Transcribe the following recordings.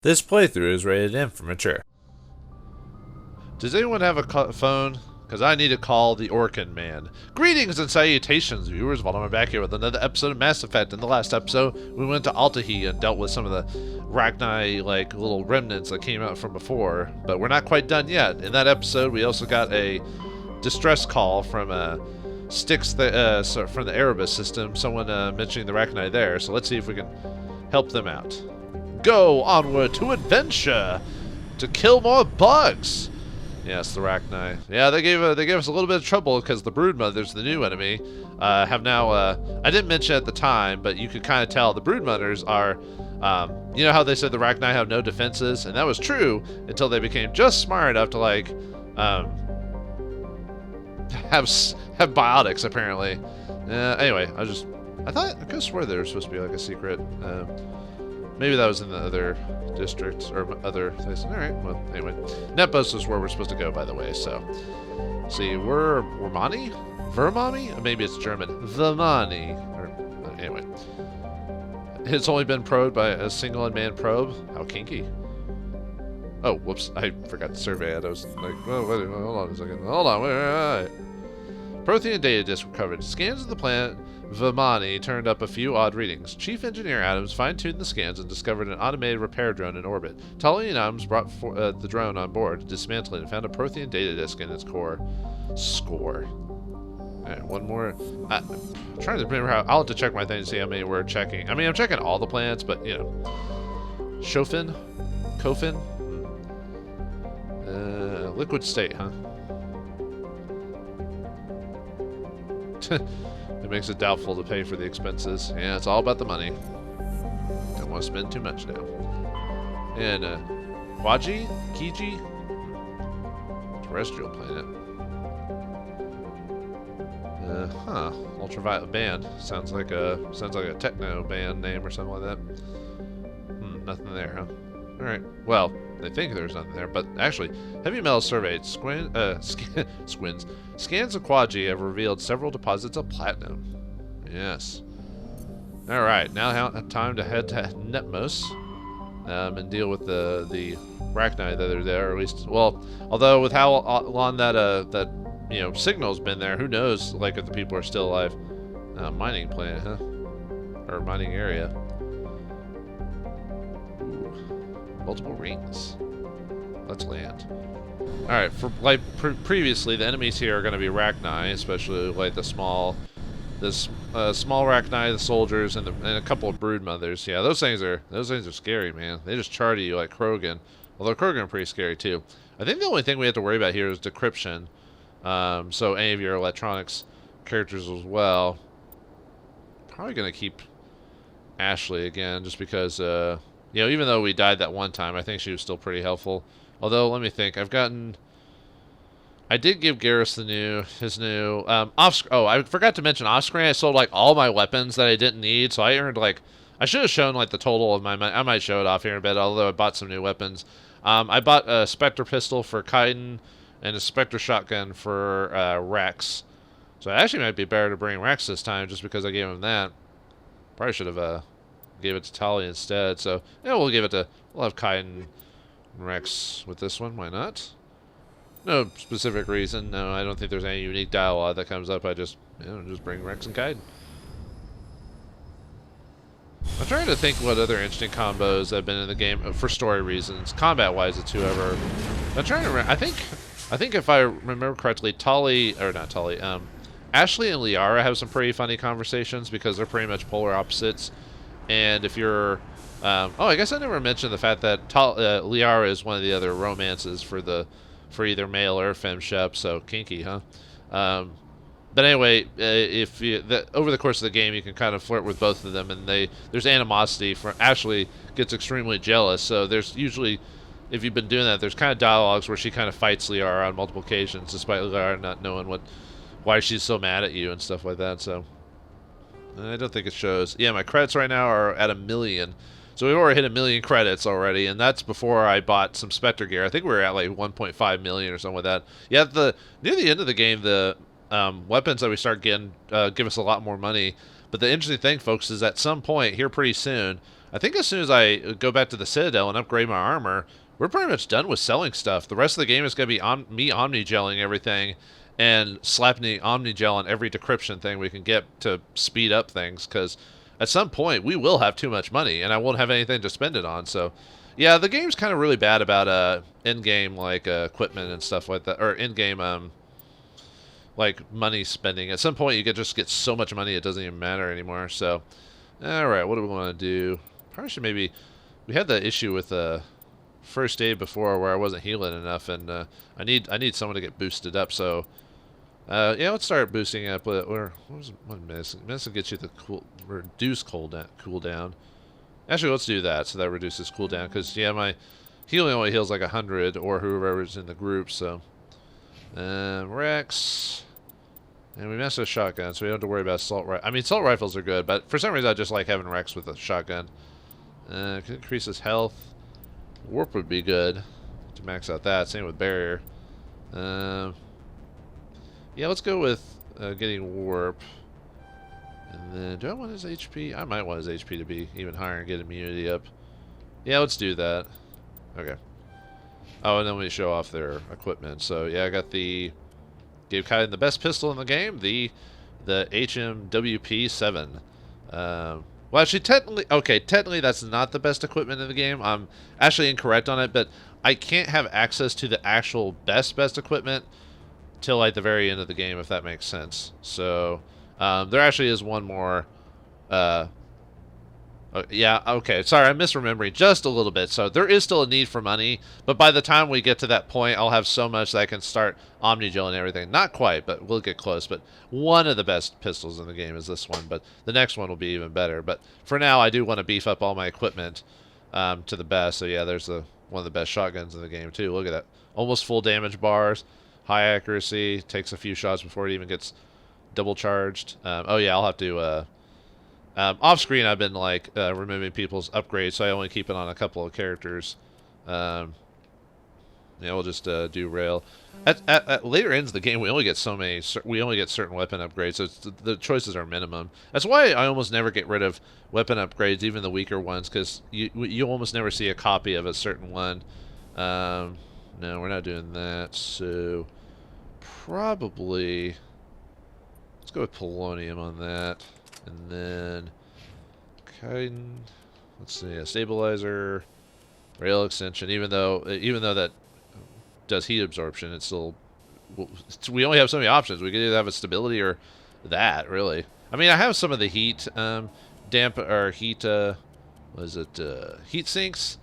This playthrough is rated M for mature. Does anyone have a phone? Because I need to call the Orkin man. Greetings and salutations, viewers. Vauldemare back here with another episode of Mass Effect. In the last episode, we went to Altahi and dealt with some of the rachni, like, little remnants that came out from before. But we're not quite done yet. In that episode, we also got a distress call from Styx, from the Erebus system. Someone mentioning the rachni there. So let's see if we can help them out. Go onward to adventure to kill more bugs. Yes, the rachni. Yeah, they gave us a little bit of trouble because the broodmothers, the new enemy, have now. I didn't mention at the time, but you could kind of tell the broodmothers are. You know how they said the rachni have no defenses, and that was true until they became just smart enough to like have biotics apparently. Anyway, I could have swore there was supposed to be like a secret. Maybe that was in the other districts or other places. Alright, well, anyway. Netpost is where we're supposed to go, by the way, so. See, we're Vermani? Vermami? Maybe it's German. Vermani. Anyway. It's only been probed by a single unmanned probe. How kinky. Oh, whoops. I forgot to survey it. I was like, well, wait, hold on a second. Hold on, wait. Prothean data disk recovered. Scans of the planet Vauldemare turned up a few odd readings. Chief Engineer Adams fine-tuned the scans and discovered an automated repair drone in orbit. Tully and Adams brought the drone on board, dismantled it, and found a Prothean data disk in its core. Score. Alright, one more. I'm trying to remember how. I'll have to check my thing to see how many we're checking. I mean, I'm checking all the planets, but, you know. Shofin? Kofin? Liquid state, huh? It makes it doubtful to pay for the expenses. Yeah, it's all about the money. Don't want to spend too much now. And, Kwaji? Kiji? Terrestrial planet. Ultraviolet band. Sounds like a techno band name or something like that. Nothing there, huh? Alright. Well, they think there's nothing there, but actually, heavy metal surveyed scans of Kwaji have revealed several deposits of platinum. Yes. Alright, now time to head to Netmos and deal with the rachni that are there, or at least, well, although with how long that signal's been there, who knows, like, if the people are still alive. Mining planet, huh? Or mining area. Multiple rings. Let's land. Alright, for like previously, the enemies here are going to be rachni, especially like the small rachni, the soldiers, and a couple of broodmothers. Yeah, those things are scary, man. They just charge you like Krogan. Although Krogan are pretty scary too. I think the only thing we have to worry about here is decryption. So any of your electronics characters as well. Probably going to keep Ashley again, just because. Even though we died that one time, I think she was still pretty helpful. Although, let me think. I did give Garrus his new, I forgot to mention off-screen, I sold, like, all my weapons that I didn't need, so I earned, like, I should have shown, like, the total of my money. I might show it off here in a bit, although I bought some new weapons. I bought a Spectre pistol for Kaiden and a Spectre shotgun for, Rex. So it actually might be better to bring Rex this time, just because I gave him that. Probably should have, gave it to Tali instead, so yeah, we'll have Kaiden and Rex with this one. Why not? No specific reason. No, I don't think there's any unique dialogue that comes up. I just bring Rex and Kaiden. I'm trying to think what other interesting combos have been in the game for story reasons. Combat-wise, it's whoever. I'm trying to remember. I think if I remember correctly, Ashley and Liara have some pretty funny conversations because they're pretty much polar opposites. And if you're, I guess I never mentioned the fact that Liara is one of the other romances for either male or femme shep, so kinky, huh? But anyway, over the course of the game, you can kind of flirt with both of them, and there's animosity. Ashley gets extremely jealous, so there's usually, if you've been doing that, there's kind of dialogues where she kind of fights Liara on multiple occasions, despite Liara not knowing why she's so mad at you and stuff like that. So. I don't think it shows. Yeah, my credits right now are at 1 million. So we've already hit 1 million credits already, and that's before I bought some Spectre gear. I think we were at like 1.5 million or something like that. Yeah, near the end of the game, the weapons that we start getting give us a lot more money. But the interesting thing, folks, is at some point here pretty soon, I think as soon as I go back to the Citadel and upgrade my armor, we're pretty much done with selling stuff. The rest of the game is going to be me omni-gelling everything and slapping the omni-gel on every decryption thing we can get to speed up things, because at some point we will have too much money and I won't have anything to spend it on. So yeah, the game's kind of really bad about in-game like equipment and stuff like that, or in-game like money spending. At some point you just get so much money it doesn't even matter anymore. So alright, what do we want to do? Probably should maybe... We had the issue with first aid before where I wasn't healing enough, and I need someone to get boosted up. So yeah, let's start boosting up. What was 1 medicine? Medicine gets you the reduce cooldown. Actually, let's do that, so that reduces cooldown. Because yeah, my healing only heals like 100, or whoever's in the group. So Rex, and we messed with shotgun, so we don't have to worry about assault rifles. I mean, assault rifles are good, but for some reason I just like having Rex with a shotgun. Can increase his health. Warp would be good to max out that. Same with barrier. Yeah, let's go with getting warp. And then, do I want his HP? I might want his HP to be even higher and get immunity up. Yeah, let's do that. Okay. Oh, and then we show off their equipment. So yeah, I got gave Kaiden the best pistol in the game, the HMWP-7. Well, actually, technically that's not the best equipment in the game. I'm actually incorrect on it, but I can't have access to the actual best equipment till like the very end of the game, if that makes sense. So there actually is one more. Yeah, okay. Sorry, I'm misremembering just a little bit. So there is still a need for money, but by the time we get to that point, I'll have so much that I can start Omnigel and everything. Not quite, but we'll get close. But one of the best pistols in the game is this one, but the next one will be even better. But for now, I do want to beef up all my equipment to the best. So yeah, there's one of the best shotguns in the game too. Look at that. Almost full damage bars, high accuracy, takes a few shots before it even gets double charged. Oh yeah, I'll have to... off screen, I've been like removing people's upgrades, so I only keep it on a couple of characters. Yeah, we'll just do rail. At later ends of the game, we only get certain weapon upgrades, so the choices are minimum. That's why I almost never get rid of weapon upgrades, even the weaker ones, because you almost never see a copy of a certain one. No, we're not doing that. So probably let's go with polonium on that. And then, let's see, a stabilizer, rail extension. Even though that does heat absorption, it's still, we only have so many options. We could either have a stability or that. Really, I mean, I have some of the heat heat sinks,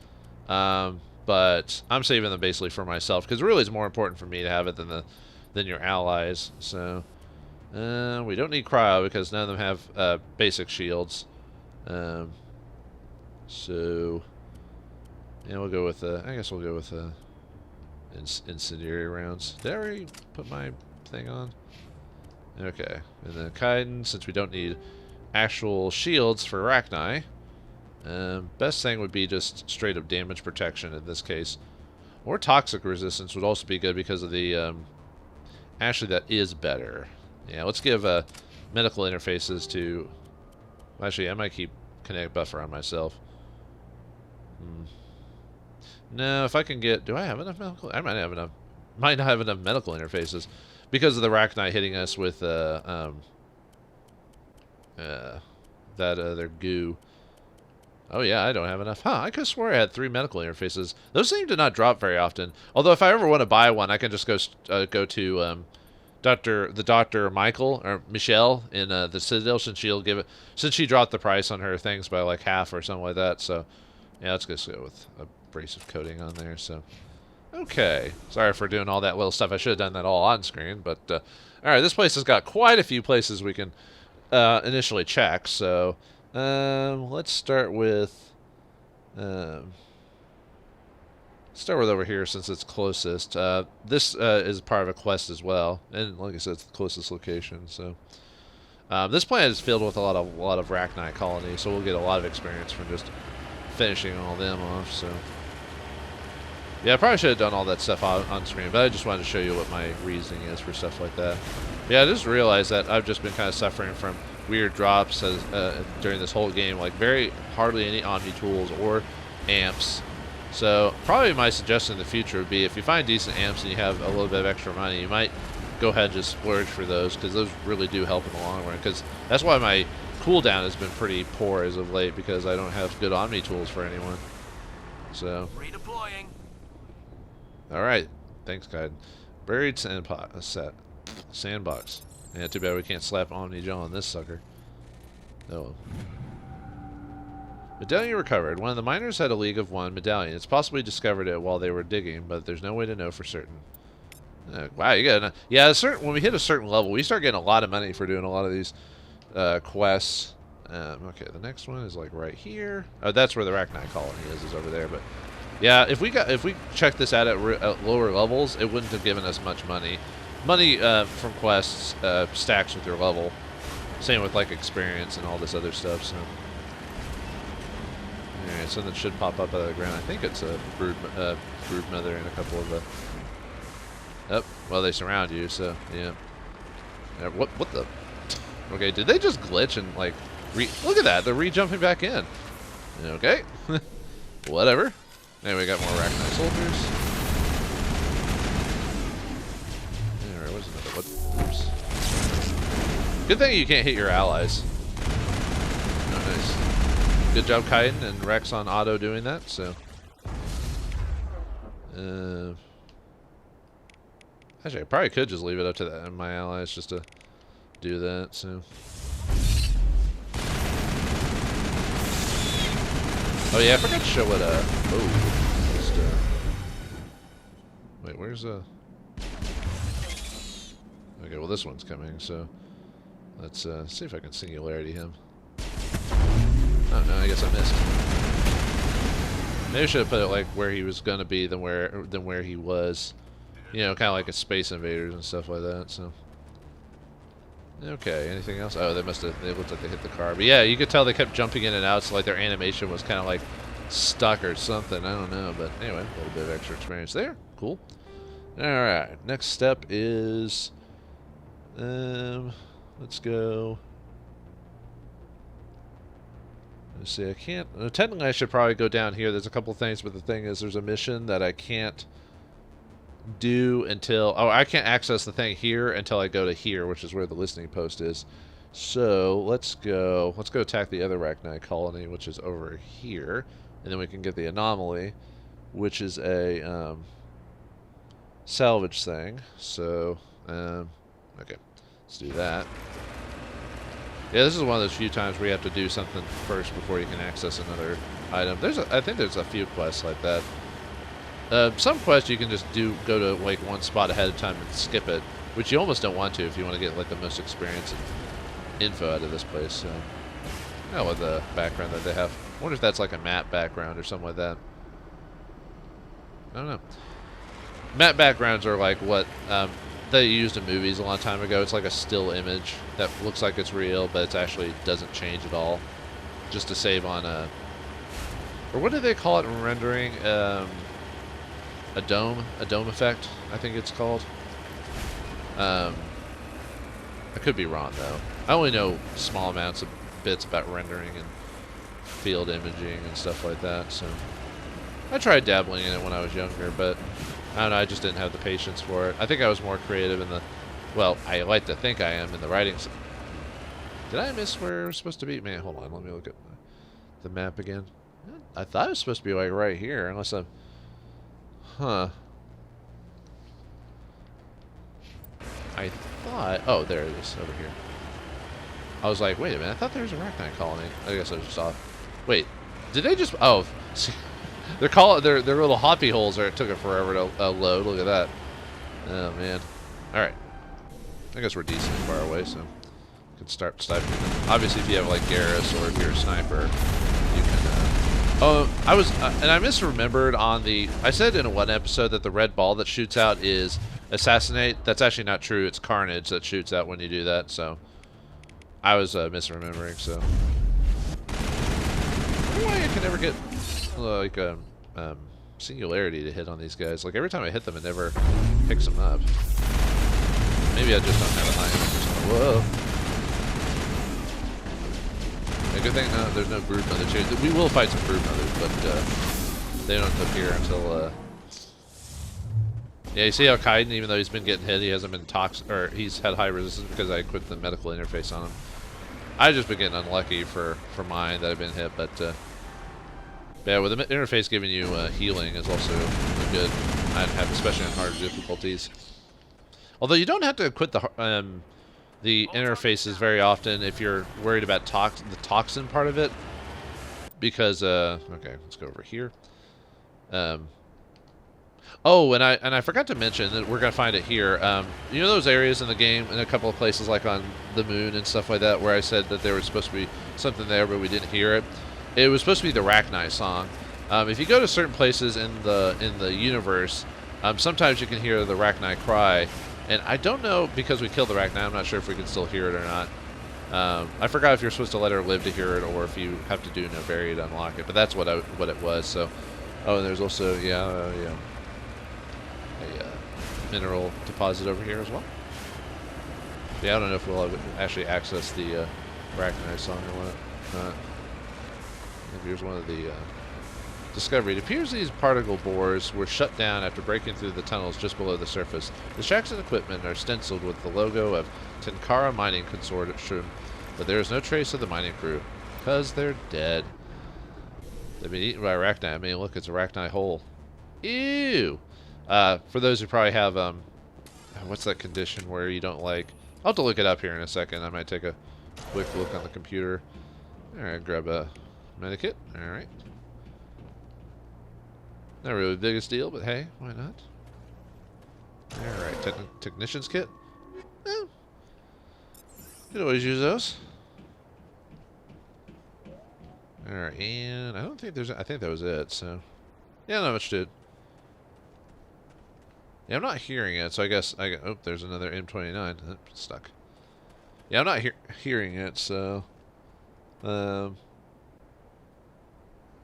but I'm saving them basically for myself because really it's more important for me to have it than your allies. So. We don't need cryo because none of them have basic shields. So yeah, we'll go with I guess we'll go with incendiary rounds. Did I already put my thing on? Okay, and then Kaiden, since we don't need actual shields for rachni, best thing would be just straight up damage protection in this case, or toxic resistance would also be good because of the actually that is better. Yeah, let's give medical interfaces to... Actually, I might keep kinetic buffer on myself. No, if I can get... Do I have enough medical... I might not have enough medical interfaces because of the rachni hitting us with that other goo. Oh yeah, I don't have enough. Huh, I could have swore I had 3 medical interfaces. Those seem to not drop very often. Although if I ever want to buy one, I can just go to... Dr. Michael or Michelle in the Citadel, since she dropped the price on her things by like half or something like that. So yeah, let's just go with abrasive coating on there. So okay, sorry for doing all that little stuff. I should have done that all on screen, but all right, this place has got quite a few places we can initially check. So let's start with over here since it's closest. This is part of a quest as well, and like I said, it's the closest location. So this planet is filled with a lot of rachni colonies, so we'll get a lot of experience from just finishing all them off. So yeah, I probably should have done all that stuff on screen, but I just wanted to show you what my reasoning is for stuff like that. Yeah, I just realized that I've just been kind of suffering from weird drops during this whole game. Like hardly any Omni tools or amps. So probably my suggestion in the future would be if you find decent amps and you have a little bit of extra money, you might go ahead and just splurge for those, because those really do help in the long run. Because that's why my cooldown has been pretty poor as of late, because I don't have good Omni tools for anyone. So. Redeploying. All right, thanks, guide. Buried sandbox. Yeah, too bad we can't slap Omni Gel on this sucker. Oh. Medallion recovered. One of the miners had a League of One medallion. It's possibly discovered it while they were digging, but there's no way to know for certain. Wow, you got when we hit a certain level, we start getting a lot of money for doing a lot of these quests. Okay, the next one is like right here. Oh, that's where the Rachni colony is over there. But yeah, if we checked this out at lower levels, it wouldn't have given us much money. Money from quests stacks with your level. Same with like experience and all this other stuff. So. Alright, something should pop up out of the ground. I think it's a brood mother and a couple of the. Oh, well, they surround you, so yeah. What the? Okay, did they just glitch and like look at that? They're re-jumping back in. Okay, whatever. Anyway, we got more Rachni soldiers. Alright, what's another? Oops. Good thing you can't hit your allies. Oh, nice. Good job, Kaiden and Rex on auto doing that. So, actually, I probably could just leave it up to my allies just to do that. So, oh yeah, I forgot to show what. Wait, where's Okay, well this one's coming. So, let's see if I can singularity him. Oh no, I guess I missed. Maybe I should have put it like where he was gonna be than where he was. You know, kind of like a Space Invaders and stuff like that. So. Okay, anything else? Oh, they looked like they hit the car. But yeah, you could tell they kept jumping in and out, so like their animation was kind of like stuck or something. I don't know, but anyway, a little bit of extra experience there. Cool. All right, next step is, let's go. Let's see, I can't. Technically, I should probably go down here. There's a couple things, but the thing is, there's a mission that I can't do until. Oh, I can't access the thing here until I go to here, which is where the listening post is. So let's go. Let's go attack the other Rachni colony, which is over here, and then we can get the anomaly, which is a salvage thing. So, okay, let's do that. Yeah, this is one of those few times where you have to do something first before you can access another item. I think there's a few quests like that. Some quests you can just go to like one spot ahead of time and skip it, which you almost don't want to if you want to get like the most experience and info out of this place. So, I love the background that they have. I wonder if that's like a map background or something like that. I don't know. Map backgrounds are like what they used in movies a long time ago. It's like a still image that looks like it's real, but it actually doesn't change at all, just to save on or what do they call it in rendering? A dome effect, I think it's called. I could be wrong though. I only know small amounts of bits about rendering and field imaging and stuff like that. So I tried dabbling in it when I was younger, but I don't know, I just didn't have the patience for it. I think I was more creative in the, well, I like to think I am in the writing. Did I miss where we're supposed to be? Man, hold on, let me look at the map again. I thought it was supposed to be like right here, unless I'm, huh. I thought, oh, there it is, over here. I was like, wait a minute, I thought there was a Rachni colony. I guess I was just off. Wait, did they just, oh, see. Their little hoppy holes are. It took it forever to load. Look at that. Oh man. All right. I guess we're decently far away, so we can start sniping them. Obviously, if you have like Garrus or if you're a sniper, you can. Oh, I was and I misremembered on the. I said in one episode that the red ball that shoots out is assassinate. That's actually not true. It's carnage that shoots out when you do that. So I was misremembering. So I wonder why I can never get like singularity to hit on these guys. Like every time I hit them, it never picks them up. Maybe I just don't have a high enough. Whoa. good thing there's no brood mothers here. We will fight some brood mothers, but they don't appear until. Yeah, you see how Kaiden, even though he's been getting hit, he hasn't been toxic, or he's had high resistance because I equipped the medical interface on him. I've just been getting unlucky for mine that I've been hit, but yeah, with the interface giving you healing is also a good item to have, especially on harder difficulties. Although you don't have to equip the interfaces very often if you're worried about the toxin part of it, because okay, let's go over here. Oh, and I forgot to mention that we're gonna find it here. You know those areas in the game, in a couple of places like on the moon and stuff like that, where I said that there was supposed to be something there, but we didn't hear it. It was supposed to be the rachni song. If you go to certain places in the universe, sometimes you can hear the rachni cry, and I don't know, because we killed the rachni, I'm not sure if we can still hear it or not. I forgot if you're supposed to let her live to hear it, or if you have to do no bury to unlock it. But that's what it was. So, oh, and there's also a mineral deposit over here as well. Yeah, I don't know if we'll actually access the rachni song or what. Here's one of the discovery. It appears these particle bores were shut down after breaking through the tunnels just below the surface. The shacks and equipment are stenciled with the logo of Tenkara Mining Consortium, but there is no trace of the mining crew, because they're dead. They've been eaten by arachni. I mean, look, it's a arachni hole. Ew! For those who probably have, what's that condition where you don't like... I'll have to look it up here in a second. I might take a quick look on the computer. Alright, grab a medikit. Alright. Not really the biggest deal, but hey, why not? Alright, technician's kit. Well, could always use those. Alright, and I don't think there's... I think that was it, so... Yeah, not much to it. Yeah, I'm not hearing it, so I guess I... Oh, there's another M29. Oh, stuck. Yeah, I'm not hearing it, so...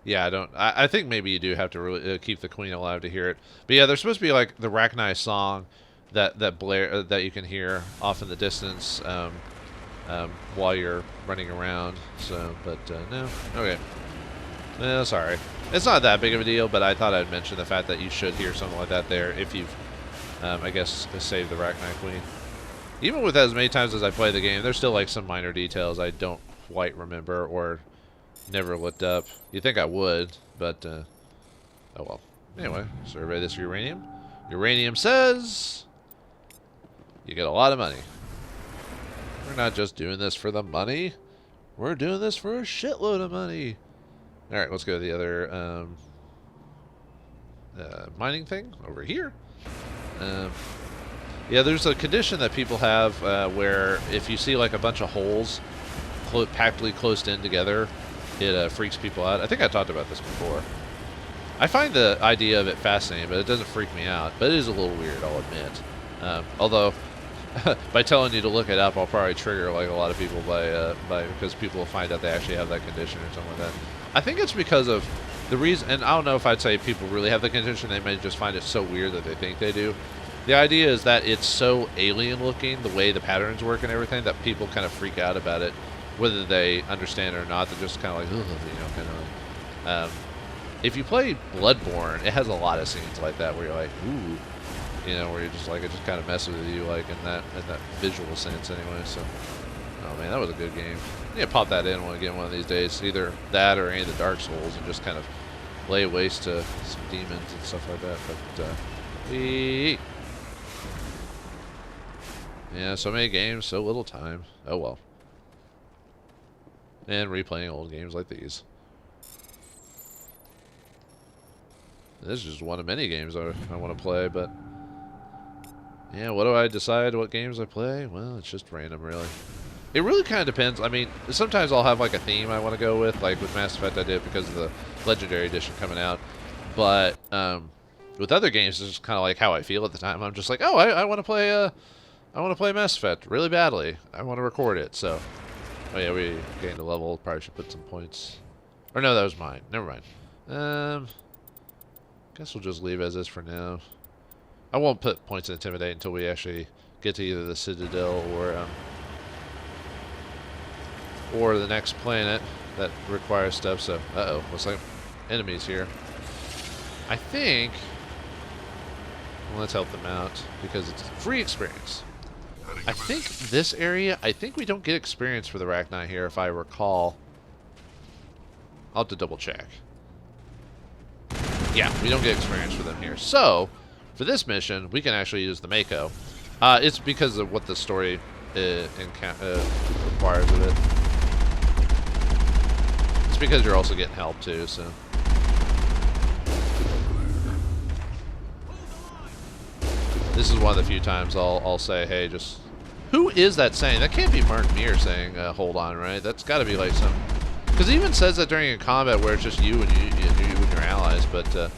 Yeah, I don't... I think maybe you do have to really keep the queen alive to hear it. But yeah, there's supposed to be like the rachni song that you can hear off in the distance while you're running around. So, but no. Okay. No, sorry. It's not that big of a deal, but I thought I'd mention the fact that you should hear something like that there if you've, I guess, saved the rachni queen. Even with as many times as I play the game, there's still like some minor details I don't quite remember or never looked up. You'd think I would, but oh well. Anyway, survey this uranium. Uranium says you get a lot of money. We're not just doing this for the money. We're doing this for a shitload of money. Alright, let's go to the other mining thing over here. Yeah, there's a condition that people have where if you see like a bunch of holes packedly closed in together, it freaks people out. I think I talked about this before. I find the idea of it fascinating, but it doesn't freak me out. But it is a little weird, I'll admit. Although, by telling you to look it up, I'll probably trigger like a lot of people because people will find out they actually have that condition or something like that. I think it's because of the reason, and I don't know if I'd say people really have the condition. They may just find it so weird that they think they do. The idea is that it's so alien looking, the way the patterns work and everything, that people kind of freak out about it. Whether they understand it or not, they're just kind of like, ugh, you know, kind of like. If you play Bloodborne, it has a lot of scenes like that where you're like, ooh, you know, where you're just like, it just kind of messes with you, like in that visual sense, anyway. So, oh man, that was a good game. Yeah, pop that in when I get one of these days, either that or any of the Dark Souls, and just kind of lay waste to some demons and stuff like that. But yeah, so many games, so little time. Oh well. And replaying old games like these. This is just one of many games I want to play, but... Yeah, what do I decide what games I play? Well, it's just random, really. It really kind of depends. I mean, sometimes I'll have like a theme I want to go with. Like with Mass Effect I did because of the Legendary Edition coming out. But with other games, it's just kind of like how I feel at the time. I'm just like, oh, I want to play Mass Effect really badly. I want to record it, so... Oh yeah, we gained a level. Probably should put some points. Or no, that was mine. Never mind. Guess we'll just leave as is for now. I won't put points in Intimidate until we actually get to either the Citadel or or the next planet that requires stuff. So, uh-oh, looks like enemies here. I think... Well, let's help them out, because it's free experience. I think this area, I think we don't get experience for the rachni here, if I recall. I'll have to double check. Yeah, we don't get experience for them here. So, for this mission, we can actually use the Mako. It's because of what the story requires of it. It's because you're also getting help too, so. This is one of the few times I'll say, hey, just... Who is that saying? That can't be Mark Meer saying, hold on, right? That's got to be like some... Because it even says that during a combat where it's just you and your allies, but... Yeah,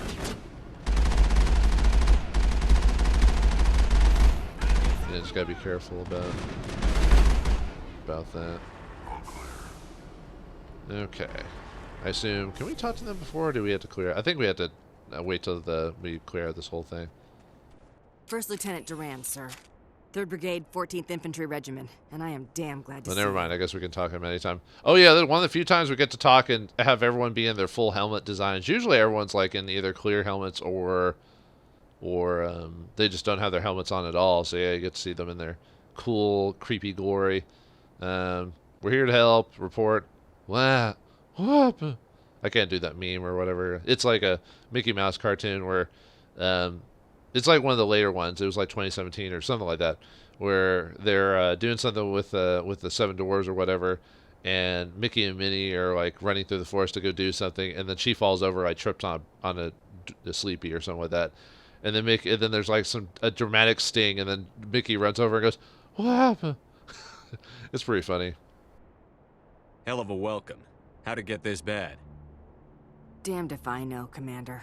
just got to be careful about that. Okay. I assume... Can we talk to them before, or do we have to clear... I think we have to wait till we clear this whole thing. First Lieutenant Durand, sir. 3rd Brigade, 14th Infantry Regiment, and I am damn glad to see you. Never mind. I guess we can talk to him anytime. Oh yeah, one of the few times we get to talk and have everyone be in their full helmet designs. Usually everyone's like in either clear helmets or they just don't have their helmets on at all. So yeah, you get to see them in their cool, creepy glory. We're here to help. Report. What happened? I can't do that meme or whatever. It's like a Mickey Mouse cartoon where it's like one of the later ones. It was like 2017 or something like that, where they're doing something with the 7 doors or whatever, and Mickey and Minnie are like running through the forest to go do something, and then she falls over, like trips on a sleepy or something like that, and then there's like a dramatic sting, and then Mickey runs over and goes, "What happened?" It's pretty funny. Hell of a welcome. How'd it get this bad? Damned if I know, Commander.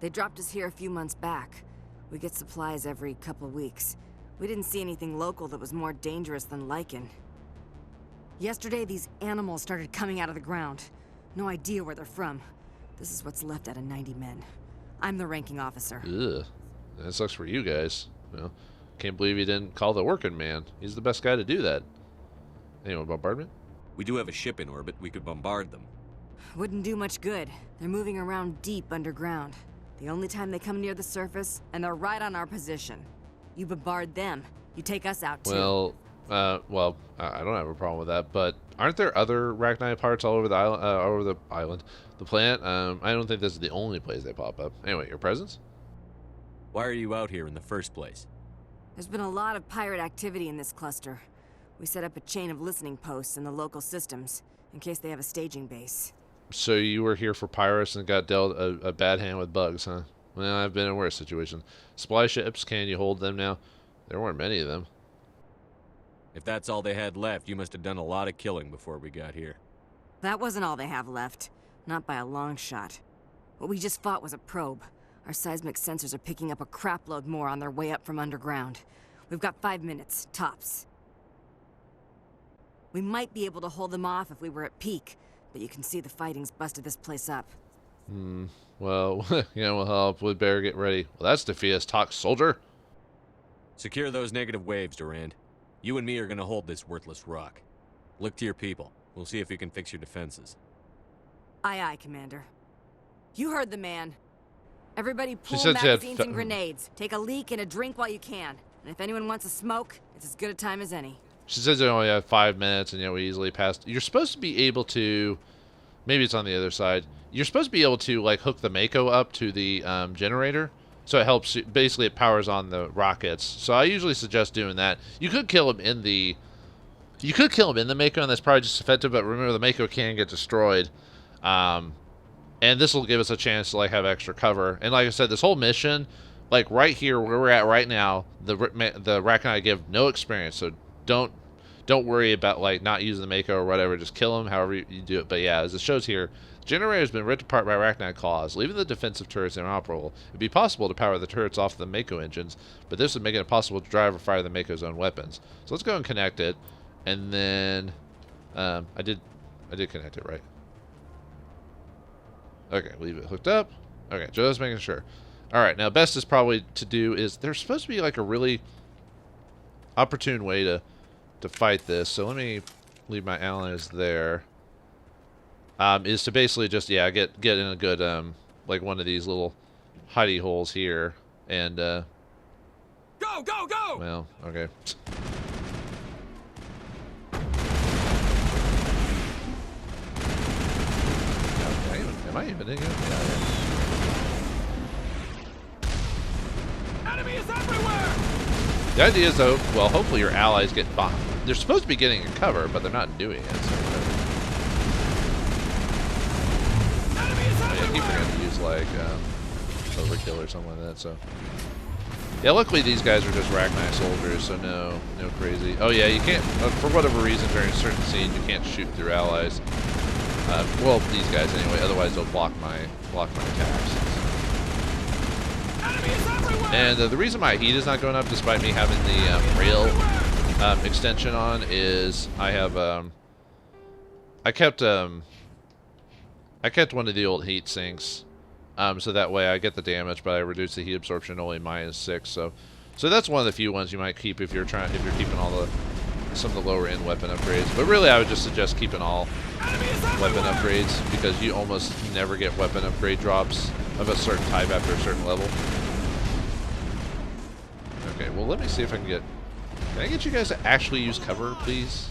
They dropped us here a few months back. We get supplies every couple weeks. We didn't see anything local that was more dangerous than lichen. Yesterday, these animals started coming out of the ground. No idea where they're from. This is what's left out of 90 men. I'm the ranking officer. Ugh. That sucks for you guys. Well, can't believe you didn't call the Orkin man. He's the best guy to do that. Anyone bombardment? We do have a ship in orbit. We could bombard them. Wouldn't do much good. They're moving around deep underground. The only time they come near the surface, and they're right on our position. You bombard them, you take us out too. Well, I don't have a problem with that, but aren't there other rachni parts all over the island, the planet? I don't think this is the only place they pop up. Anyway, your presence? Why are you out here in the first place? There's been a lot of pirate activity in this cluster. We set up a chain of listening posts in the local systems, in case they have a staging base. So you were here for pirates and got dealt a bad hand with bugs, huh? Well, I've been in worse situations. Supply ships, can you hold them now? There weren't many of them. If that's all they had left, you must have done a lot of killing before we got here. That wasn't all they have left. Not by a long shot. What we just fought was a probe. Our seismic sensors are picking up a crapload more on their way up from underground. We've got 5 minutes, tops. We might be able to hold them off if we were at peak, but you can see the fighting's busted this place up. Well, we'll help. We'd better get ready. Well, that's Defias talk, soldier. Secure those negative waves, Durand. You and me are gonna hold this worthless rock. Look to your people. We'll see if we can fix your defenses. Aye, aye, Commander. You heard the man. Everybody pull said she had magazines and grenades. Take a leak and a drink while you can. And if anyone wants a smoke, it's as good a time as any. She says they only have 5 minutes, and we easily passed. You're supposed to be able to, maybe it's on the other side. You're supposed to be able to like hook the Mako up to the generator, so it helps. Basically, it powers on the rockets. So I usually suggest doing that. You could kill him in the, Mako, and that's probably just effective. But remember, the Mako can get destroyed, and this will give us a chance to like have extra cover. And like I said, this whole mission, like right here where we're at right now, the rachni give no experience, so don't worry about like not using the Mako or whatever. Just kill them however you do it. But yeah, as it shows here, the generator has been ripped apart by rachni claws, leaving the defensive turrets inoperable. It'd be possible to power the turrets off the Mako engines, but this would make it impossible to drive or fire the Mako's own weapons. So let's go and connect it, and then I did connect it, right? Okay, leave it hooked up. Okay, just making sure. All right, now best is probably to do is there's supposed to be like a really opportune way to fight this. So let me leave my allies there. Is to basically just get in a good like one of these little hidey holes here and go. Well, okay. Am I even in here? Yeah, I am. Enemy is everywhere! The idea is, though, well, hopefully your allies get bombed. They're supposed to be getting in cover, but they're not doing it. So Enemy is I keep forgetting to use like overkill or something like that. So yeah, luckily these guys are just rachni soldiers, so no crazy. Oh yeah, you can't for whatever reason during certain scenes you can't shoot through allies. Well, these guys anyway. Otherwise, they'll block my attacks. Enemy is everywhere! And the reason my heat is not going up, despite me having the rail extension on, is I have I kept one of the old heat sinks, so that way I get the damage, but I reduce the heat absorption to only -6. So that's one of the few ones you might keep if you're keeping all some of the lower end weapon upgrades. But really, I would just suggest keeping all weapon upgrades, because you almost never get weapon upgrade drops of a certain type after a certain level. Okay, well, let me see if I can get... Can I get you guys to actually use cover, please?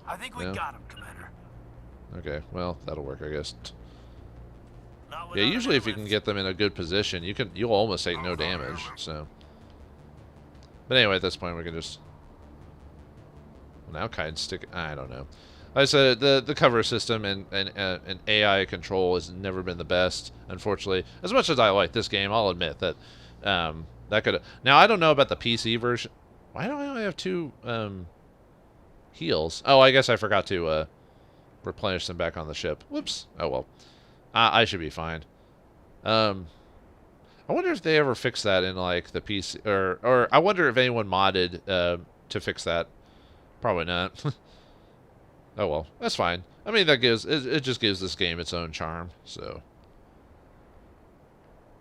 I think we got him, Commander. Okay, well, that'll work, I guess. Not Yeah, without usually if you any can get them in a good position, you'll almost take no damage, so... But anyway, at this point, we can just... Well, now kind of stick... I don't know. Like I said, the cover system and AI control has never been the best, unfortunately. As much as I like this game, I'll admit that that could... Now, I don't know about the PC version. Why do I only have 2 heals? Oh, I guess I forgot to replenish them back on the ship. Whoops. Oh, well. I should be fine. I wonder if they ever fix that in, like, the PC... Or I wonder if anyone modded to fix that. Probably not. Oh, well. That's fine. I mean, that gives... It just gives this game its own charm, so...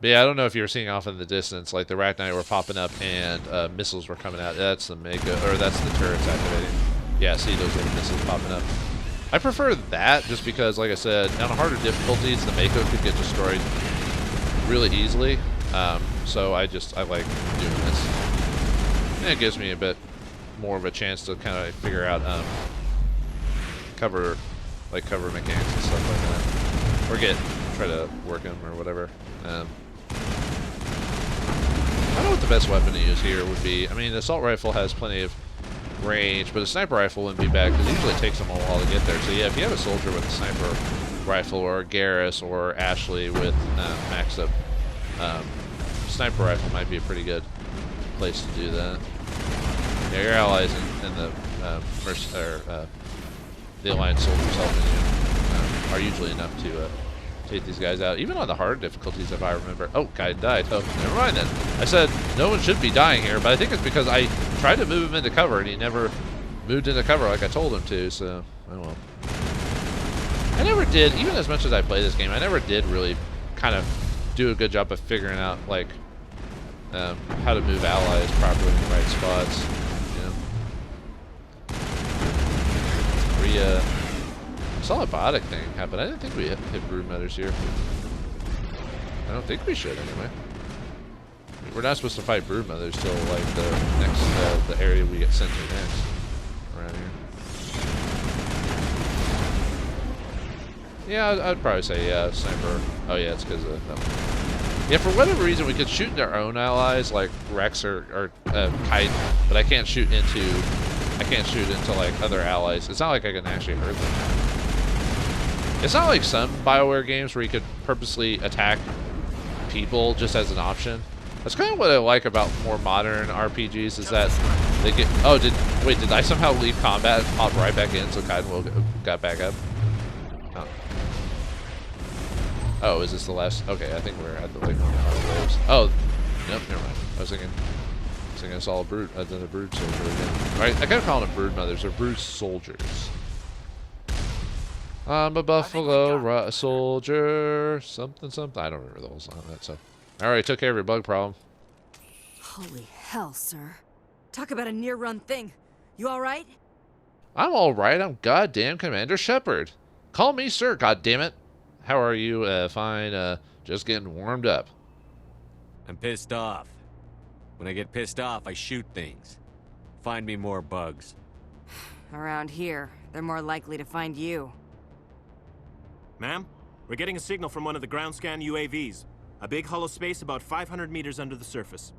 But yeah, I don't know if you were seeing off in the distance, like, the rachni were popping up and missiles were coming out. That's the that's the turrets activating. Yeah, see those little missiles popping up. I prefer that, just because, like I said, on harder difficulties, the Mako could get destroyed really easily. So I like doing this. And it gives me a bit more of a chance to kind of figure out cover mechanics and stuff like that, or try to work them or whatever. I don't know what the best weapon to use here would be. I mean, the assault rifle has plenty of range, but a sniper rifle wouldn't be bad, because it usually takes them a while to get there. So yeah, if you have a soldier with a sniper rifle, or Garrus or Ashley with maxed up sniper rifle, might be a pretty good place to do that. Yeah, your allies and the the Alliance soldiers helping you are usually enough to take these guys out, even on the hard difficulties, if I remember. Oh, guy died. Oh, never mind then. I said no one should be dying here, but I think it's because I tried to move him into cover and he never moved into cover like I told him to, so, oh well. I never did, even as much as I play this game, I never did really kind of do a good job of figuring out, like, how to move allies properly in the right spots, you know. We, saw a biotic thing happen. I didn't think we hit brood mothers here. I don't think we should, anyway. We're not supposed to fight brood mothers till, like, the next, the area we get sent to next. Around here. Yeah, I'd probably say, yeah, sniper. Oh, yeah, it's because of... Yeah, for whatever reason, we could shoot into our own allies, like Rex or Kite, but I can't shoot into like other allies. It's not like I can actually hurt them. It's not like some BioWare games where you could purposely attack people just as an option. That's kind of what I like about more modern RPGs, is that they get... Oh, did I somehow leave combat and pop right back in so Kaiden got back up? Oh. Oh, is this the last? Okay, I think we're at the like waves. Oh, nope, never mind. I was thinking I saw a brood, another brood soldier again. Right, I gotta call them brood mothers or brood soldiers. I'm a buffalo soldier, something. I don't remember the whole song of that. So, all right, took care of your bug problem. Holy hell, sir! Talk about a near-run thing. You alright? I'm all right. I'm goddamn Commander Shepard. Call me sir, goddammit. How are you? Fine. Just getting warmed up. I'm pissed off. When I get pissed off, I shoot things. Find me more bugs. Around here, they're more likely to find you. Ma'am, we're getting a signal from one of the ground scan UAVs. A big hollow space about 500 meters under the surface.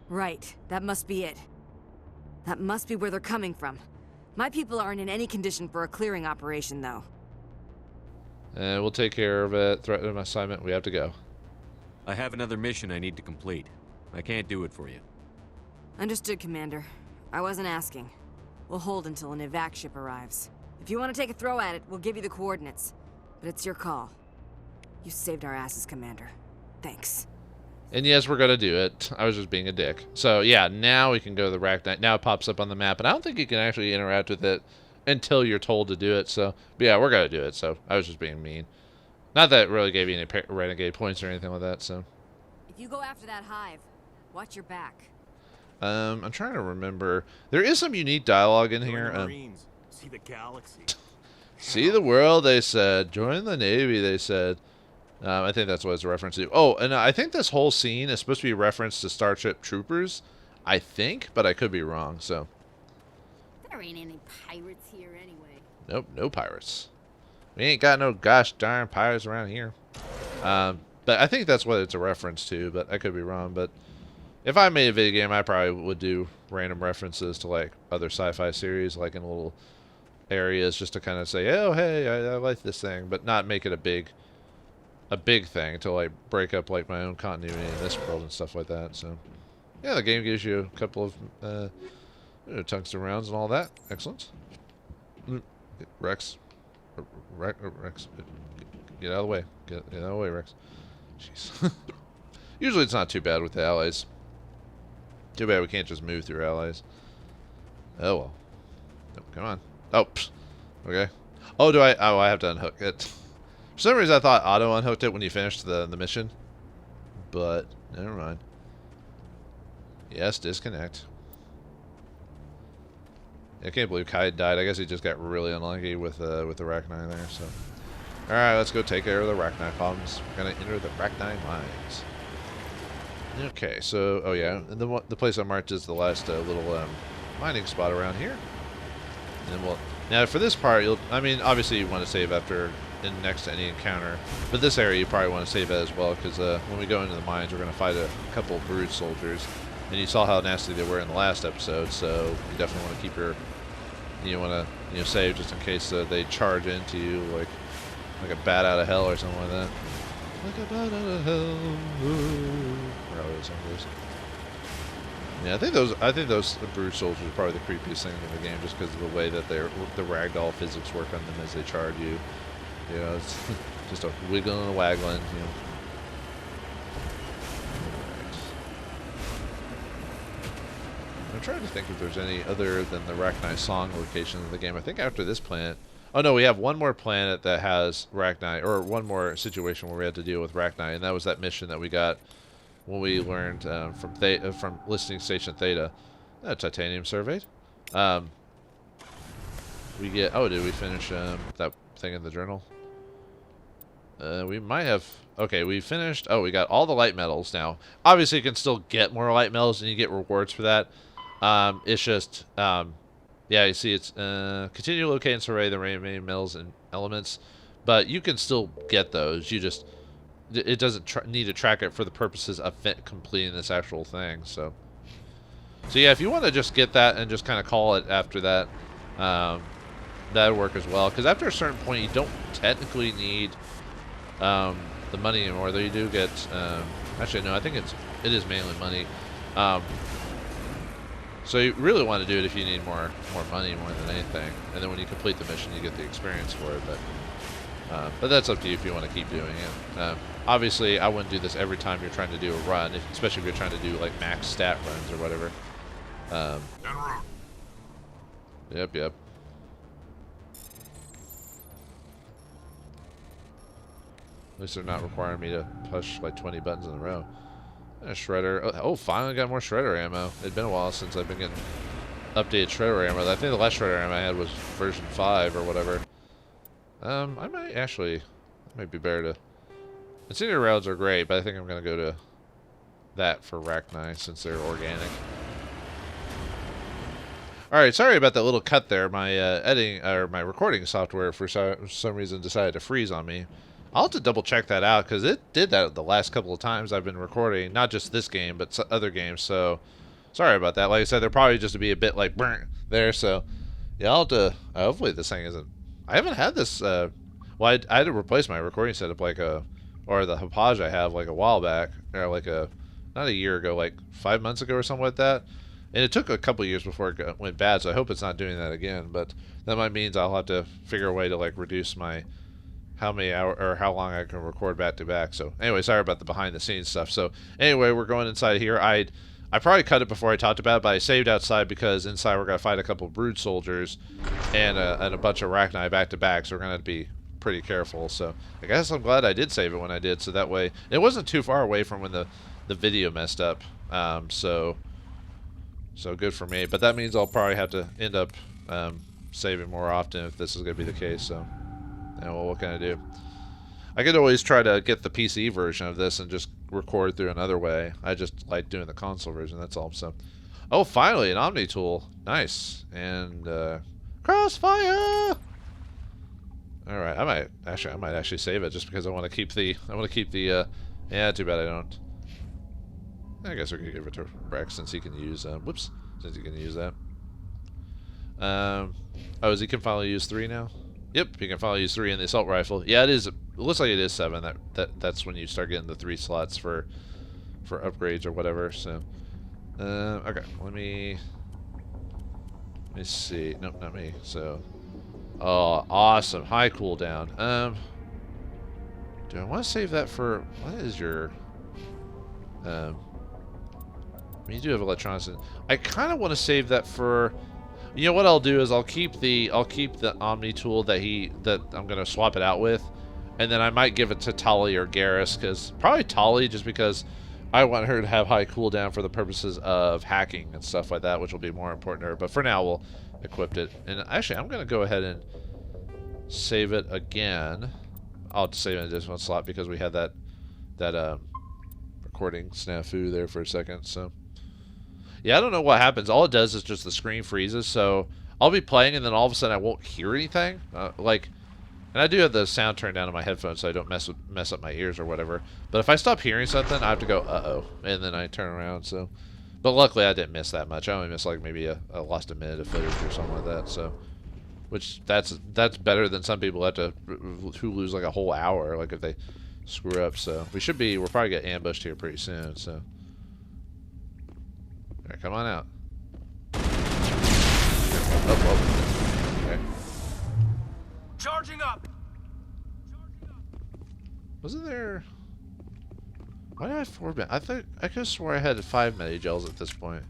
Right, that must be it. That must be where they're coming from. My people aren't in any condition for a clearing operation, though. We'll take care of it. Threat of assignment. We have to go. I have another mission I need to complete. I can't do it for you. Understood, Commander. I wasn't asking. We'll hold until an evac ship arrives. If you want to take a throw at it, we'll give you the coordinates. But it's your call. You saved our asses, Commander. Thanks. And yes, we're going to do it. I was just being a dick. So, yeah, now we can go to the rachni. Now it pops up on the map, and I don't think you can actually interact with it until you're told to do it. So, but yeah, we're going to do it. So, I was just being mean. Not that it really gave you any renegade points or anything like that, so. If you go after that hive, watch your back. I'm trying to remember. There is some unique dialogue in Join here. the Marines. See the galaxy. See the world, they said. Join the Navy, they said. I think that's what it's a reference to. Oh, and I think this whole scene is supposed to be a reference to Starship Troopers. I think, but I could be wrong, so. There ain't any pirates here anyway. Nope, no pirates. We ain't got no gosh darn pirates around here. But I think that's what it's a reference to, but I could be wrong. But if I made a video game, I probably would do random references to, like, other sci-fi series, like in little areas, just to kind of say, oh, hey, I like this thing, but not make it a big thing to, like, break up, like, my own continuity in this world and stuff like that. So, yeah, the game gives you a couple of tungsten rounds and all that. Excellent. Rex, get out of the way. Get out of the way, Rex. Jeez. Usually it's not too bad with the allies. Too bad we can't just move through allies. Oh, well. No, come on. Oh, psh. Okay. Oh, do I? Oh, I have to unhook it. For some reason, I thought Otto unhooked it when you finished the mission. But, never mind. Yes, disconnect. I can't believe Kai died. I guess he just got really unlucky with the rachni there, so. Alright, let's go take care of the rachni problems. We're gonna enter the rachni mines. Okay, so, oh yeah, and the place I marked is the last little mining spot around here. And then we'll, now for this part, I mean, obviously you want to save after, next to any encounter, but this area you probably want to save as well, because when we go into the mines, we're going to fight a couple of brood soldiers, and you saw how nasty they were in the last episode, so you definitely want to keep your, you want to, save just in case they charge into you like a bat out of hell or something like that. Like a bat out of hell. Yeah, I think those brood soldiers are probably the creepiest thing in the game, just because of the way that the ragdoll physics work on them as they charge you. You know, it's just a wiggling and a waggling. You know. Alright. I'm trying to think if there's any other than the rachni song location in the game. I think after this planet. Oh no, we have one more planet that has rachni, or one more situation where we had to deal with rachni, and that was that mission that we got when we learned from listening station Theta. Titanium surveyed. We get. Oh, did we finish that thing in the journal? We might have. Okay, we finished. Oh, we got all the light metals now. Obviously, you can still get more light metals, and you get rewards for that. It's just. Yeah, you see, it's continue to locate and survey the remaining metals and elements, but you can still get those. You just it doesn't need to track it for the purposes of completing this actual thing. So yeah, if you want to just get that and just kind of call it after that, that'd work as well. Because after a certain point, you don't technically need the money anymore. Though you do get. Actually, no, I think it is mainly money. So you really want to do it if you need more money more than anything, and then when you complete the mission, you get the experience for it. But that's up to you if you want to keep doing it. Obviously, I wouldn't do this every time you're trying to do a run, especially if you're trying to do like max stat runs or whatever. Yep. At least they're not requiring me to push like 20 buttons in a row. A shredder. Oh, finally got more shredder ammo. It'd been a while since I've been getting updated shredder ammo. I think the last shredder ammo I had was version 5 or whatever. I might actually, it might be better to. Incendiary rounds are great, but I think I'm gonna go to that for rachni since they're organic. All right, sorry about that little cut there. My editing or my recording software for some reason decided to freeze on me. I'll have to double check that out because it did that the last couple of times I've been recording, not just this game but other games. So sorry about that. Like I said, they're probably just to be a bit like burnt there. So yeah, I'll have to. Hopefully this thing isn't. I haven't had this. Well, I had to replace my recording setup like or the Hauppauge I have like a while back, or like not a year ago, like 5 months ago or something like that. And it took a couple years before it went bad, so I hope it's not doing that again. But that might means I'll have to figure a way to like reduce my how many hours or how long I can record back to back. So anyway, sorry about the behind the scenes stuff. So anyway, we're going inside here. I probably cut it before I talked about it, but I saved outside because inside we're gonna fight a couple of brood soldiers and a bunch of rachni back to back. So we're gonna be pretty careful. So I guess I'm glad I did save it when I did. So that way it wasn't too far away from when the video messed up. So good for me, but that means I'll probably have to end up saving more often if this is going to be the case. So, well, what can I do? I could always try to get the PC version of this and just record through another way. I just like doing the console version, that's all. So, oh, finally, an Omni tool. Nice. And crossfire! Alright, I might actually save it just because I want to keep the, yeah, too bad I don't. I guess we could give it to Rex since he can use, since he can use that. Oh, is he can finally use 3 now? Yep, he can finally use 3 in the assault rifle. Yeah, it is. It looks like it is 7. That's when you start getting the 3 slots for upgrades or whatever. So, okay, let me see. Nope, not me. So, oh, awesome, high cooldown. Do I want to save that for what is your you do have electronics. I kind of want to save that for. You know what I'll do is I'll keep the Omni tool that I'm gonna swap it out with, and then I might give it to Tali or Garrus, because probably Tali just because I want her to have high cooldown for the purposes of hacking and stuff like that, which will be more important to her. But for now, we'll equip it. And actually, I'm gonna go ahead and save it again. I'll just save it in this one slot because we had that recording snafu there for a second. So. Yeah, I don't know what happens. All it does is just the screen freezes, so I'll be playing and then all of a sudden I won't hear anything. And I do have the sound turned down on my headphones so I don't mess up my ears or whatever. But if I stop hearing something, I have to go, uh-oh, and then I turn around, so. But luckily I didn't miss that much. I only missed like maybe I lost a minute of footage or something like that, so. Which, that's better than some people who lose like a whole hour, like if they screw up, so. We'll probably get ambushed here pretty soon, so. Alright, come on out. Oh. Okay. Charging up. Wasn't there? Why did I have 4 I could have swore I had 5 medi-gels at this point.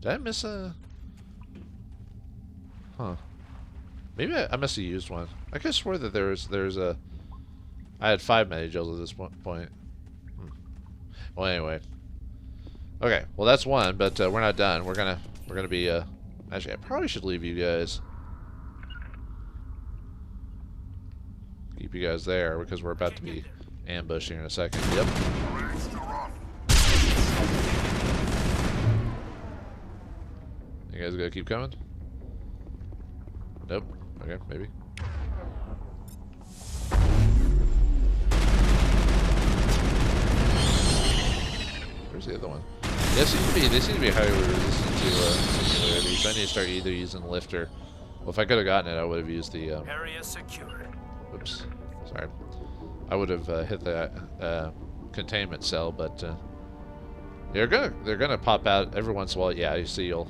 Did I miss a? Huh. Maybe I must have used one. I could have swore that there's a. I had 5 medi-gels at this point. Well, anyway. Okay, well that's one, but we're not done. We're gonna be actually I probably should leave you guys. Keep you guys there because we're about to be ambushed here in a second. Yep. You guys gonna keep coming? Nope. Okay, maybe. Where's the other one? Yeah, they seem to be highly resistant to singularities. I need to start either using lift or. Well, if I could have gotten it, I would have used the. Area secured. Oops, sorry. I would have hit the containment cell, but they're gonna pop out every once in a while. Yeah, you see, you'll.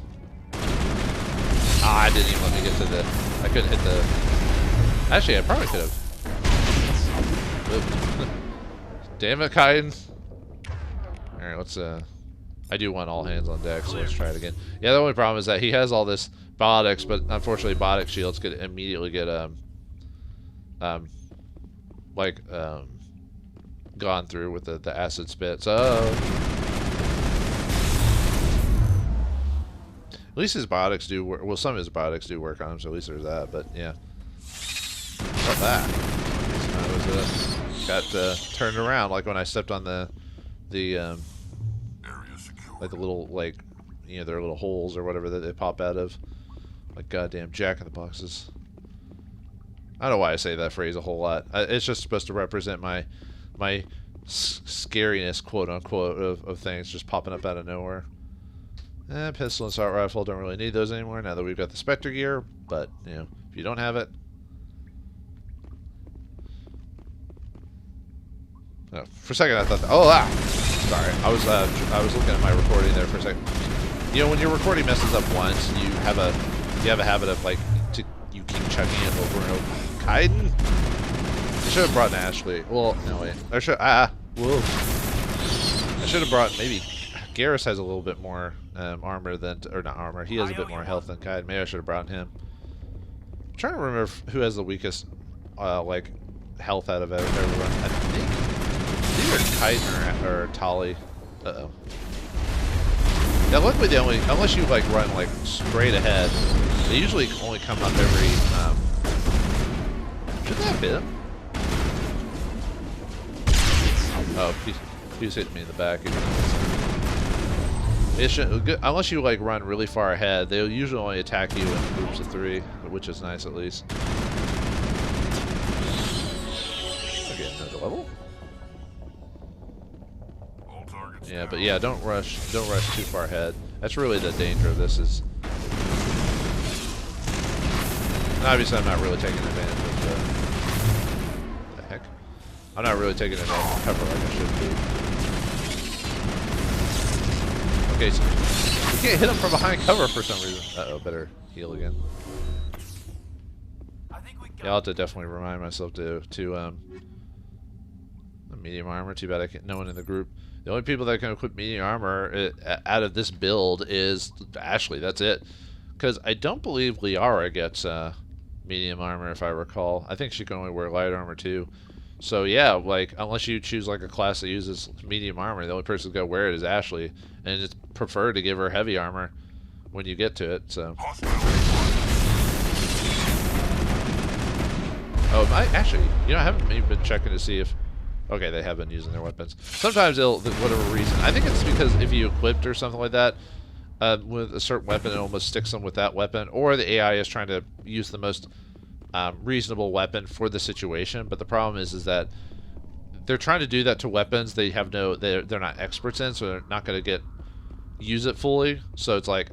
Ah, I didn't even let me get to the. I couldn't hit the. Actually, I probably could have. Damn it, Kaiden. All right, let's I do want all hands on deck, so let's try it again. Yeah, the only problem is that he has all this biotics, but unfortunately, biotic shields could immediately get gone through with the acid spit. So At least his biotics do work. Well, some of his biotics do work on him, so at least there's that. But yeah, not that. So I was got turned around like when I stepped on the like the little you know, their little holes or whatever that they pop out of, like goddamn Jack in the Boxes. I don't know why I say that phrase a whole lot. It's just supposed to represent my scariness, quote unquote, of things just popping up out of nowhere. Pistol and assault rifle, don't really need those anymore now that we've got the Spectre gear, but you know, if you don't have it. Oh, for a second I thought sorry, I was looking at my recording there for a second. You know, when your recording messes up once, you have a habit of you keep checking it over and over. Kaiden? I should have brought an Ashley. Well, no wait. I should whoa. I should have brought, maybe Garrus has a little bit more armor than, or not armor, he has a bit more health than Kaiden. Maybe I should have brought him. I'm trying to remember who has the weakest like health out of everyone. I think either Kaiden or Tali. Uh-oh. Yeah, luckily they only, unless you like run like straight ahead, they usually only come up every should that hit him? Oh, he's hitting me in the back. It should, unless you like run really far ahead, they'll usually only attack you in groups of 3, which is nice at least. Okay, another level. Yeah, but yeah, don't rush too far ahead. That's really the danger of this is. Obviously, I'm not really taking advantage of the heck. I'm not really taking advantage of cover like I should be. Okay, so we can't hit him from behind cover for some reason. Uh-oh, better heal again. Yeah, I'll have to definitely remind myself to medium armor. Too bad I can't. No one in the group. The only people that can equip medium armor out of this build is Ashley. That's it. Because I don't believe Liara gets medium armor, if I recall. I think she can only wear light armor too. So yeah, like unless you choose like a class that uses medium armor, the only person who's gonna wear it is Ashley, and it's preferred to give her heavy armor when you get to it. So. Oh, actually, you know, I haven't even been checking to see if. Okay, they have been using their weapons. Sometimes they'll, whatever reason. I think it's because if you equipped or something like that, with a certain weapon, it almost sticks them with that weapon. Or the AI is trying to use the most reasonable weapon for the situation. But the problem is that they're trying to do that to weapons they have no, they're not experts in, so they're not going to use it fully. So it's like,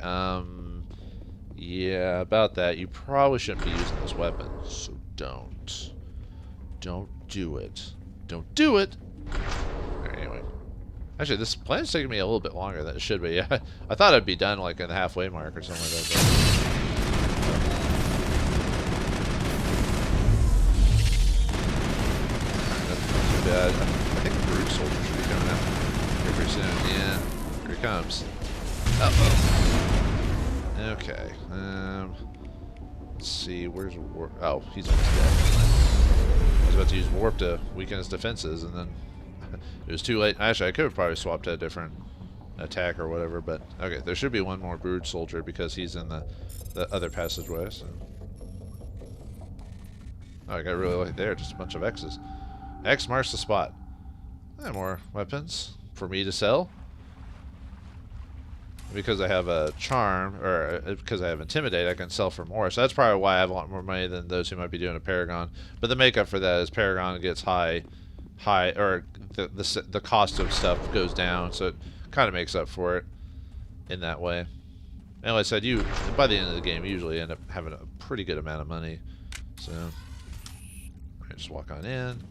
yeah, about that. You probably shouldn't be using this weapon. So don't do it. Don't do it! Right, anyway. Actually, this plan's taking me a little bit longer than it should be. Yeah, I thought I'd be done like in the halfway mark or something like that. But not too bad. I think the Brood Soldier should be coming out here pretty soon. Yeah, here he comes. Uh-oh. Okay. Let's see. Where's Warp? Oh, he's almost dead. I was about to use Warp to weaken his defenses, and then it was too late. Actually, I could have probably swapped to a different attack or whatever, but okay, there should be one more Brood Soldier because he's in the other passageway. So. Oh, I got really lucky there, just a bunch of X's. X marks the spot. More weapons for me to sell. Because I have a charm, or because I have intimidate, I can sell for more. So that's probably why I have a lot more money than those who might be doing a Paragon. But the makeup for that is Paragon gets high, or the cost of stuff goes down, so it kind of makes up for it in that way. And like I said, you by the end of the game, you usually end up having a pretty good amount of money. So I just walk on in.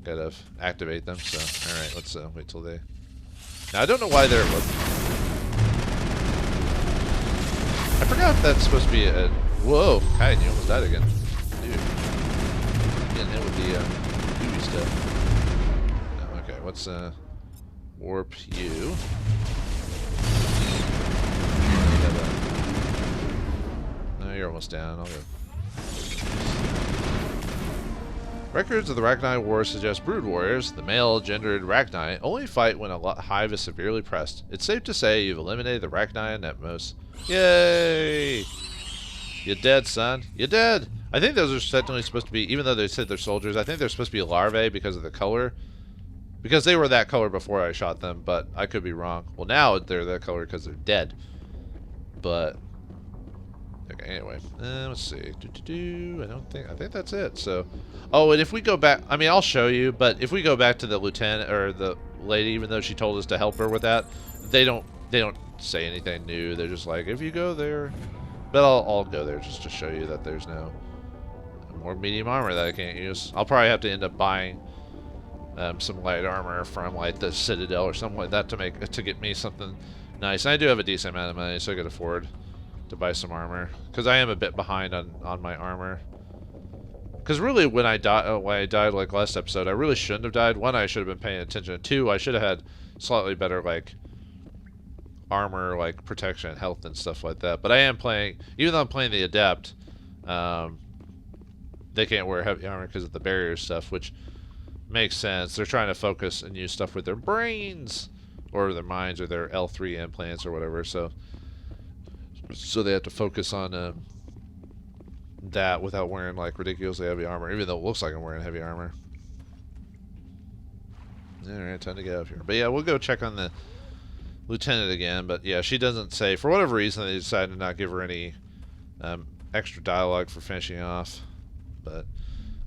Gotta activate them. So all right, let's wait till they. Now I don't know why they're. I forgot if that's supposed to be a... Whoa! Kaiden, you almost died again. Dude. Getting hit with the gooey stuff. No, okay, let's warp you. No, you're almost down. I'll go. Records of the Rachni War suggest brood warriors, the male-gendered Rachni, only fight when a hive is severely pressed. It's safe to say you've eliminated the Rachni and Netmos. Yay! You're dead, son. You're dead! I think those are technically supposed to be, even though they said they're soldiers, I think they're supposed to be larvae because of the color. Because they were that color before I shot them, but I could be wrong. Well, now they're that color because they're dead. But... okay, anyway, let's see. I think that's it. So, oh, and if we go back, I mean, I'll show you. But if we go back to the lieutenant or the lady, even though she told us to help her with that, they don't say anything new. They're just like, if you go there, but I'll go there just to show you that there's no more medium armor that I can't use. I'll probably have to end up buying some light armor from like the Citadel or something like that to get me something nice. And I do have a decent amount of money, so I could afford to buy some armor, because I am a bit behind on my armor. Because really, when I died like last episode, I really shouldn't have died. One, I should have been paying attention. Two, I should have had slightly better like armor, like protection and health and stuff like that. But I am playing, even though I'm playing the adept, they can't wear heavy armor because of the barrier stuff, which makes sense. They're trying to focus and use stuff with their brains or their minds or their L3 implants or whatever. So they have to focus on that without wearing like ridiculously heavy armor, even though it looks like I'm wearing heavy armor. Alright, time to get out of here. But yeah, we'll go check on the lieutenant again. But yeah, she doesn't say, for whatever reason, they decided to not give her any extra dialogue for finishing off. But,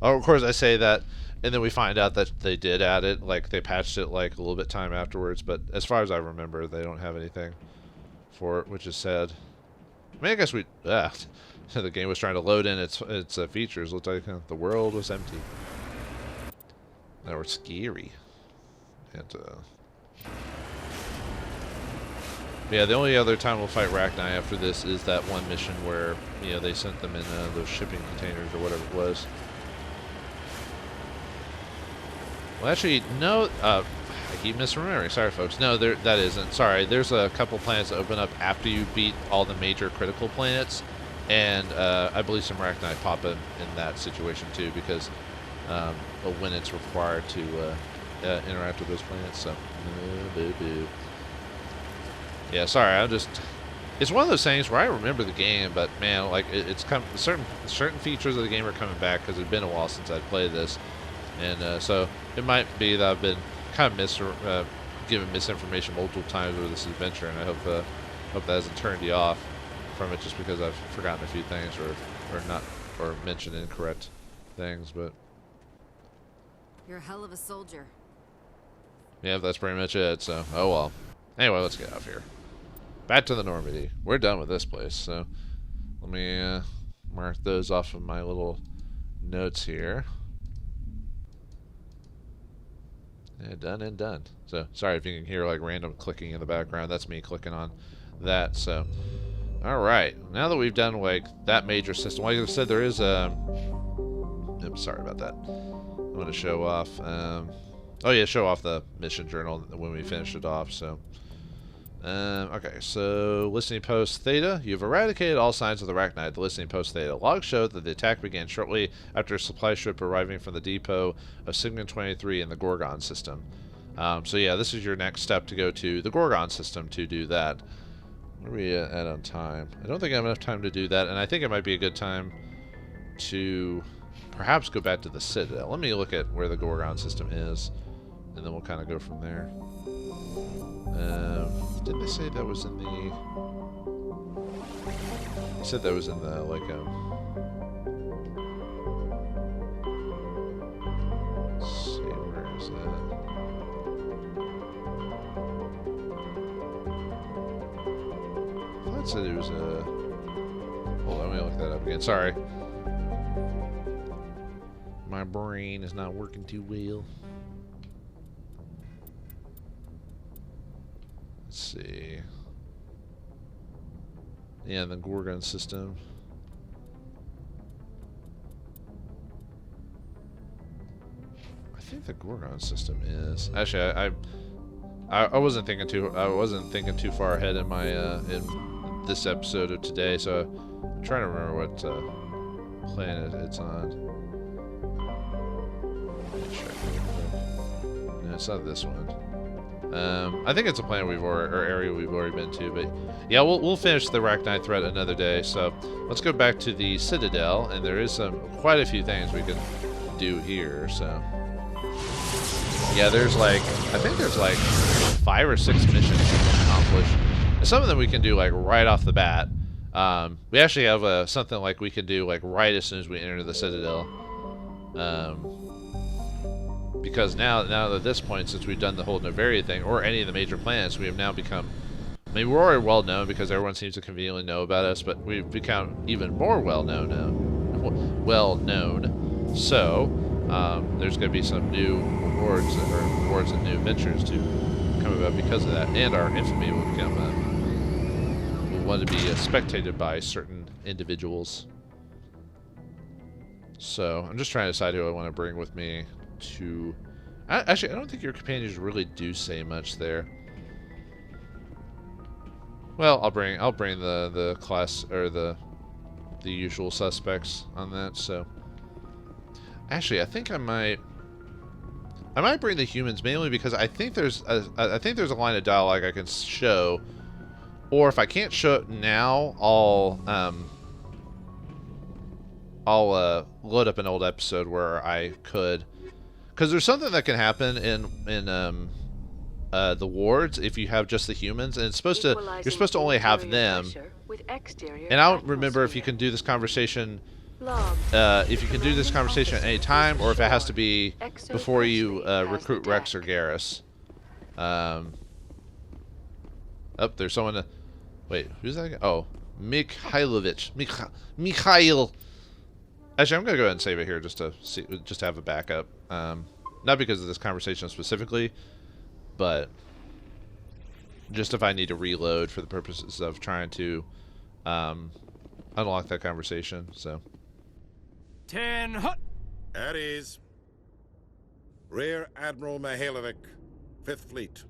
oh, of course I say that, and then we find out that they did add it, like they patched it like a little bit time afterwards. But as far as I remember, they don't have anything for it, which is sad. I mean, I guess the game was trying to load in its features. Looked like the world was empty. They were scary. And yeah, the only other time we'll fight Rachni after this is that one mission where, you know, they sent them in those shipping containers or whatever it was. Well, actually, no. I keep misremembering. Sorry, folks. No, that isn't. Sorry. There's a couple planets that open up after you beat all the major critical planets, and I believe some Rachni pop in that situation too, because when it's required to interact with those planets. So, yeah. Sorry. It's one of those things where I remember the game, but man, like it's certain features of the game are coming back because it's been a while since I'd played this, and so it might be that I've been kind of given misinformation multiple times over this adventure, and I hope that hasn't turned you off from it just because I've forgotten a few things or mentioned incorrect things. But You're a hell of a soldier. yeah, that's pretty much it. So oh well. Anyway, let's get out of here. Back to the Normandy. We're done with this place, so let me mark those off of my little notes here. Yeah, done and done. So sorry if you can hear like random clicking in the background. That's me clicking on that. So all right, now that we've done like that major system, like I said, there is I'm sorry about that. I'm going to show off. Oh yeah, show off the mission journal when we finish it off. So. Okay, so listening post Theta. You've eradicated all signs of the Rachni at the listening post Theta. Logs show that the attack began shortly after a supply ship arriving from the depot of Sigma 23 in the Gorgon system. So yeah, this is your next step to go to the Gorgon system to do that. Where are we at on time? I don't think I have enough time to do that, and I think it might be a good time to perhaps go back to the Citadel. Let me look at where the Gorgon system is, and then we'll kind of go from there. Didn't they say that was in the... They said that was in the, like, let's see, where is that? I thought it said it was a... Hold on, let me look that up again. Sorry. My brain is not working too well. Let's see. Yeah, the Gorgon system. I think the Gorgon system is actually. I wasn't thinking too far ahead in my in this episode of today, so I'm trying to remember what planet it's on. It's not this one. I think it's a planet we've already, or area we've already been to, but yeah, we'll finish the rachni threat another day. So let's go back to the Citadel, and there is quite a few things we can do here. So yeah, there's like I think there's like 5 or 6 missions we can accomplish. And some of them we can do like right off the bat. We actually have something like we can do like right as soon as we enter the Citadel. Because now at this point, since we've done the whole Novaria thing, or any of the major planets, we have now become, I mean, we're already well known because everyone seems to conveniently know about us, but we've become even more well known now. So, there's going to be some new rewards and new adventures to come about because of that, and our infamy will become, will want to be spectated by certain individuals. So, I'm just trying to decide who I want to bring with me to... Actually, I don't think your companions really do say much there. Well, I'll bring the class, or the usual suspects on that, so... Actually, I think I might bring the humans mainly because I think there's a line of dialogue I can show, or if I can't show it now, I'll load up an old episode where I could, because there's something that can happen in the wards if you have just the humans, and you're supposed to only have them. And I don't remember if you can do this conversation. If you can do this conversation at any time, or if it has to be before you recruit Rex or Garrus. Oh, there's someone. Wait, who's that guy? Oh, Mikhailovich. Mikhail. Actually, I'm gonna go ahead and save it here just to have a backup. Not because of this conversation specifically, but just if I need to reload for the purposes of trying to unlock that conversation. So. 10 hut. At ease. Rear Admiral Mihailovic, 5th Fleet.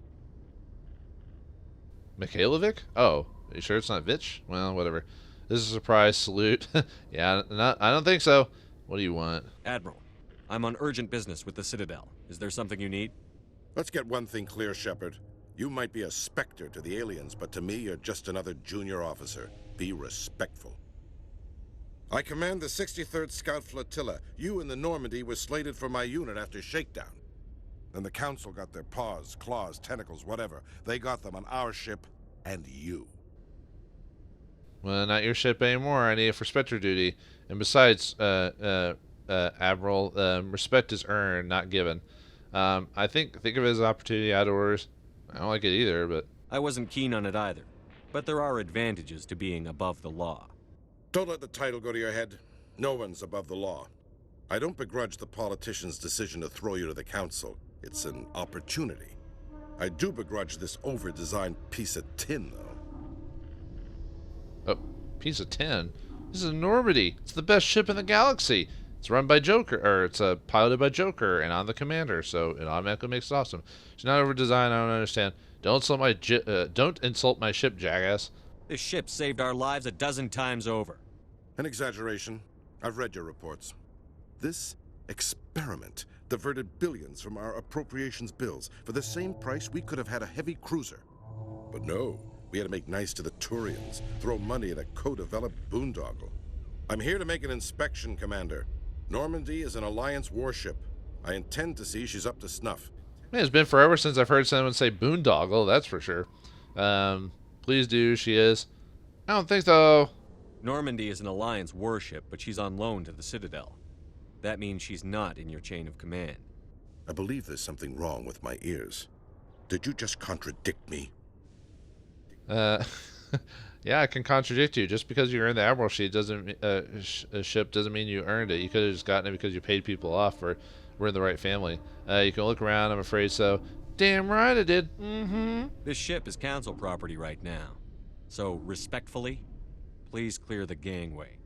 Mikhailovic? Oh, are you sure it's not Vich? Well, whatever. This is a surprise salute. Yeah, I don't think so. What do you want? Admiral, I'm on urgent business with the Citadel. Is there something you need? Let's get one thing clear, Shepard. You might be a specter to the aliens, but to me, you're just another junior officer. Be respectful. I command the 63rd Scout Flotilla. You and the Normandy were slated for my unit after shakedown. Then the Council got their paws, claws, tentacles, whatever. They got them on our ship and you. Well, not your ship anymore. I need it for Spectre duty. And besides, Admiral, respect is earned, not given. I think of it as an opportunity out of orders. I don't like it either, but... I wasn't keen on it either. But there are advantages to being above the law. Don't let the title go to your head. No one's above the law. I don't begrudge the politician's decision to throw you to the Council. It's an opportunity. I do begrudge this over-designed piece of tin, though. Oh, piece of tin? This is a Normandy. It's the best ship in the galaxy. It's run by Joker, or it's piloted by Joker, and I'm the commander, so it automatically makes it awesome. It's not over-designed, I don't understand. Don't insult my ship, jackass. This ship saved our lives a dozen times over. An exaggeration. I've read your reports. This experiment diverted billions from our appropriations bills. For the same price, we could have had a heavy cruiser. But no, we had to make nice to the Turians, throw money at a co-developed boondoggle. I'm here to make an inspection, Commander. Normandy is an Alliance warship. I intend to see she's up to snuff. Man, it's been forever since I've heard someone say boondoggle, that's for sure. Please do, she is. I don't think so. Normandy is an Alliance warship, but she's on loan to the Citadel. That means she's not in your chain of command. I believe there's something wrong with my ears. Did you just contradict me? Yeah, I can contradict you. Just because you're in the Admiral ship doesn't mean you earned it. You could have just gotten it because you paid people off, or we're in the right family. You can look around, I'm afraid so. Damn right I did. Mm-hmm. This ship is Council property right now. So, respectfully, please clear the gangway.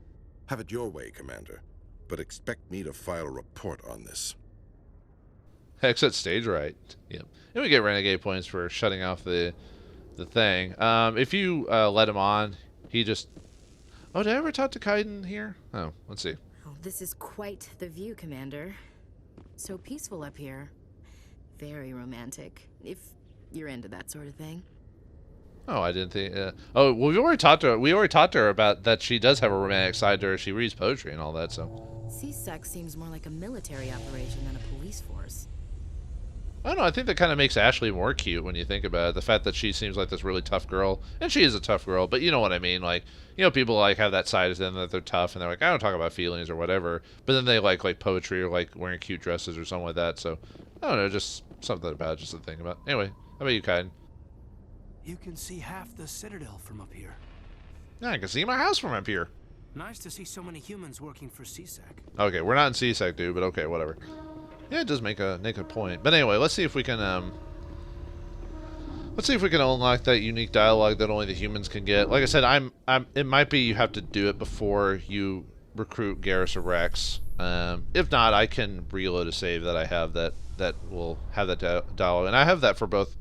Have it your way, Commander. But expect me to file a report on this. Exit stage right. Yep. And we get renegade points for shutting off the thing. If you let him on, he just... Oh, did I ever talk to Kaiden here? Oh, let's see. Oh, this is quite the view, Commander. So peaceful up here. very romantic, if you're into that sort of thing. Oh, I didn't think. Oh, well, we already talked to her about that. She does have a romantic side to her. She reads poetry and all that. So. C-Sec seems more like a military operation than a police force. I don't know. I think that kind of makes Ashley more cute when you think about it. The fact that she seems like this really tough girl, and she is a tough girl. But you know what I mean. Like, you know, people like have that side of them that they're tough, and they're like, I don't talk about feelings or whatever. But then they like poetry or like wearing cute dresses or something like that. So I don't know. Just something about it, just to think about. Anyway, how about you, Kaiden? You can see half the Citadel from up here. Yeah, I can see my house from up here. Nice to see so many humans working for C-Sec. Okay, we're not in C-Sec, dude, but okay, whatever. Yeah, it does make a point. But anyway, let's see if we can unlock that unique dialogue that only the humans can get. Like I said, it might be you have to do it before you recruit Garrus or Rex. If not, I can reload a save that I have that will have that dialogue, and I have that for both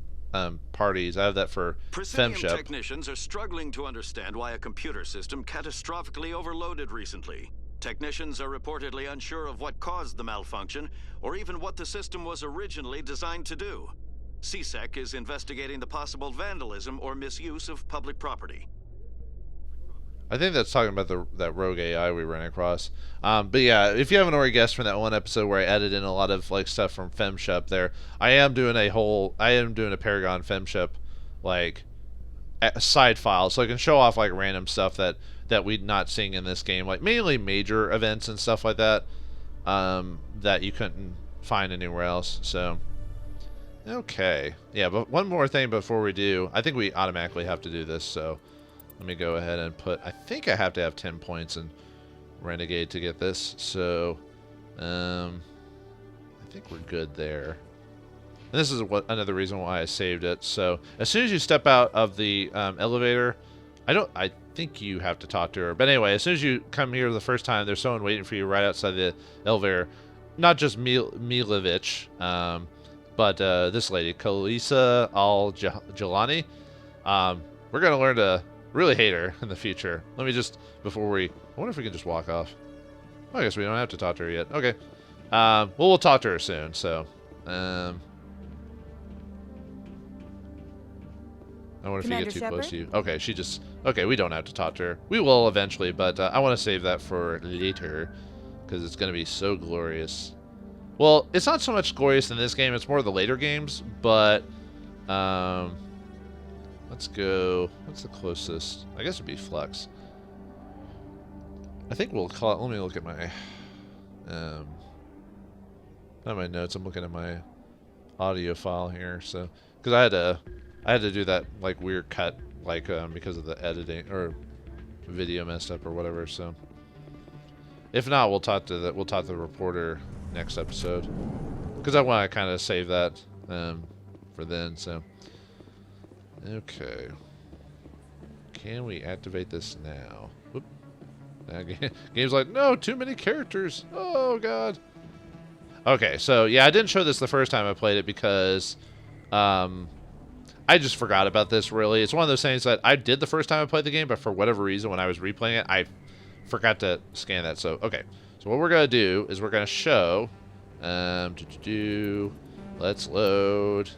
parties. I have that for Presidium technicians are struggling to understand why a computer system catastrophically overloaded recently. Technicians are reportedly unsure of what caused the malfunction, or even what the system was originally designed to do. C-Sec is investigating the possible vandalism or misuse of public property. I think that's talking about that rogue AI we ran across. But yeah, if you haven't already guessed from that one episode where I added in a lot of like stuff from FemShep there, I am doing a Paragon FemShep like side file, so I can show off like random stuff that we're not seeing in this game, like mainly major events and stuff like that, that you couldn't find anywhere else. So, okay, yeah. But one more thing before we do, I think we automatically have to do this. So, let me go ahead and put. I think I have to have 10 points in Renegade to get this. So, I think we're good there. And this is another reason why I saved it. So, as soon as you step out of the elevator, I think you have to talk to her. But anyway, as soon as you come here the first time, there's someone waiting for you right outside the elevator. Not just Milovich, but this lady, Kalisa Al-Jelani. We're going to learn to really hate her in the future. Let me just, I wonder if we can just walk off. I guess we don't have to talk to her yet. Okay. Well, we'll talk to her soon, so. I wonder if you get too close to you. Okay, okay, we don't have to talk to her. We will eventually, but I want to save that for later, because it's going to be so glorious. Well, it's not so much glorious in this game, it's more the later games, but, let's go, what's the closest? I guess it'd be Flux. I think we'll call it, let me look at my, not my notes, I'm looking at my audio file here, so, because I had to do that like weird cut, like because of the editing or video messed up or whatever. So, if not, we'll talk to the reporter next episode, because I want to kind of save that for then. So, okay, can we activate this now? Whoop. Game's like, no, too many characters. Oh God. Okay, so yeah, I didn't show this the first time I played it because I just forgot about this, really. It's one of those things that I did the first time I played the game, but for whatever reason, when I was replaying it, I forgot to scan that. So, okay. So what we're going to do is we're going to show... let's load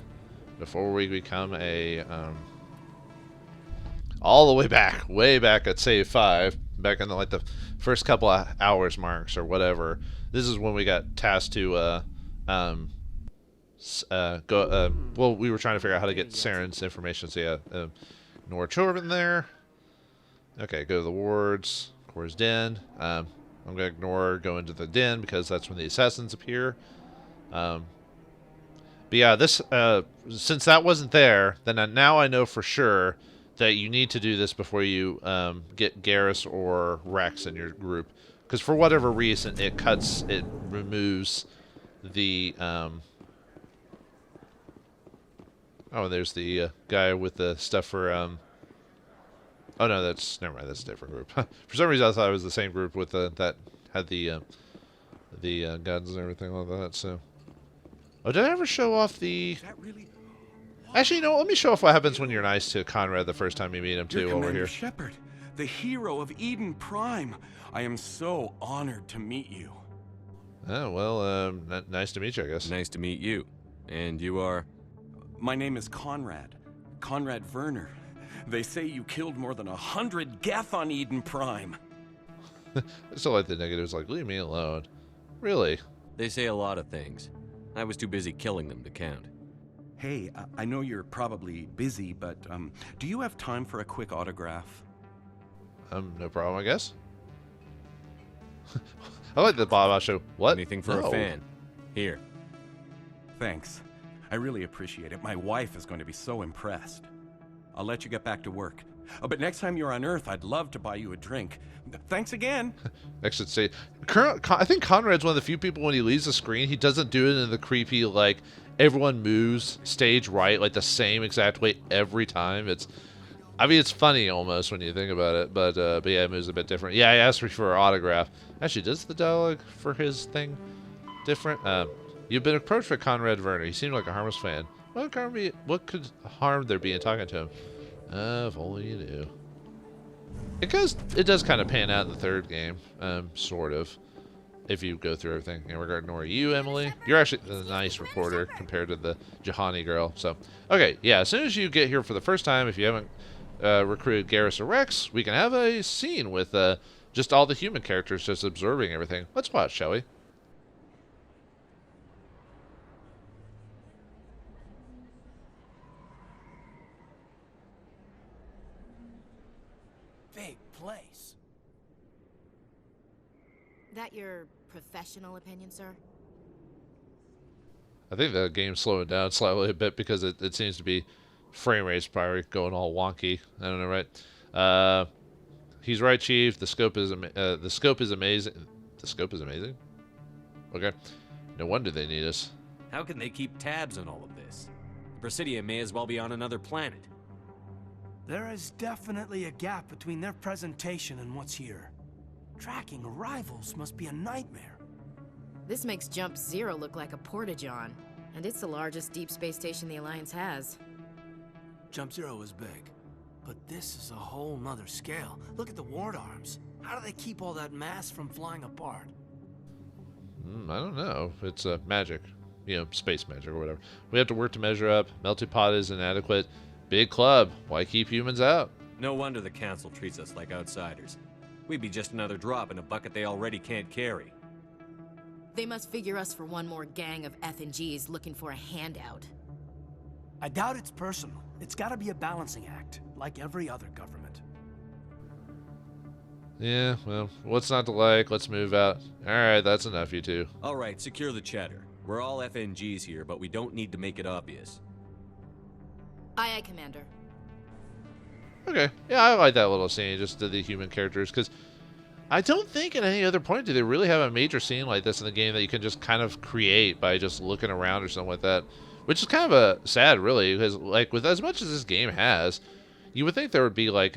before we become a... all the way back at save 5, back in the, like the first couple of hours marks or whatever. This is when we got tasked to... well, we were trying to figure out how to get Saren's information. So yeah, ignore Chorvin there. Okay, go to the wards, Core's Den. I'm gonna ignore go into the den because that's when the assassins appear. But yeah, this since that wasn't there, then now I know for sure that you need to do this before you get Garrus or Rex in your group, because for whatever reason it removes the oh, there's the guy with the stuff for, oh no, never mind, that's a different group. For some reason I thought it was the same group with that had the guns and everything like that, so. Oh, did I ever show off the... Actually, you know, let me show off what happens when you're nice to Conrad the first time you meet him, too, over Commander here. Shepard, the hero of Eden Prime. I am so honored to meet you. Oh, well, nice to meet you, I guess. Nice to meet you. And you are? My name is Conrad. Conrad Werner. They say you killed more than 100 Geth on Eden Prime. I still like the negatives, like, leave me alone. Really? They say a lot of things. I was too busy killing them to count. Hey, I know you're probably busy, but do you have time for a quick autograph? No problem, I guess. I like the Bob show. What? Anything for a fan. Here. Thanks. I really appreciate it. My wife is going to be so impressed. I'll let you get back to work. But next time you're on Earth, I'd love to buy you a drink. Thanks again. Exit stage. I think Conrad's one of the few people when he leaves the screen, he doesn't do it in the creepy, like, everyone moves stage right, like the same exact way every time. I mean, it's funny almost when you think about it, but yeah, it moves a bit different. Yeah, I asked for an autograph. Actually, does the dialogue for his thing different? You've been approached by Conrad Werner. He seemed like a harmless fan. What could harm there be in talking to him? If only you knew. It does kind of pan out in the third game, sort of, if you go through everything. In regard to you, Emily, you're actually a nice reporter compared to the Jahani girl. So, okay, yeah, as soon as you get here for the first time, if you haven't recruited Garrus or Rex, we can have a scene with just all the human characters just observing everything. Let's watch, shall we? Big place. That your professional opinion, sir? I think the game's slowing down slightly a bit because it seems to be frame rate's probably going all wonky. I don't know, right? He's right, Chief. The scope is amazing. The scope is amazing. Okay. No wonder they need us. How can they keep tabs on all of this? Presidia may as well be on another planet. There is definitely a gap between their presentation and what's here. Tracking arrivals must be a nightmare. This makes Jump Zero look like a porta-john, and it's the largest deep space station the Alliance has. Jump Zero is big, but this is a whole nother scale. Look at the ward arms. How do they keep all that mass from flying apart? I don't know. It's magic. You know, space magic or whatever. We have to work to measure up. Melting pot is inadequate. Big club. Why keep humans out? No wonder the Council treats us like outsiders. We'd be just another drop in a bucket they already can't carry. They must figure us for one more gang of F&Gs looking for a handout. I doubt it's personal. It's gotta be a balancing act, like every other government. Yeah, well, what's not to like? Let's move out. Alright, that's enough, you two. Alright, secure the chatter. We're all FNGs here, but we don't need to make it obvious. Aye, aye, Commander. Okay, yeah, I like that little scene, just to the human characters, because I don't think at any other point do they really have a major scene like this in the game that you can just kind of create by just looking around or something like that. Which is kind of a sad, really, because like with as much as this game has, you would think there would be like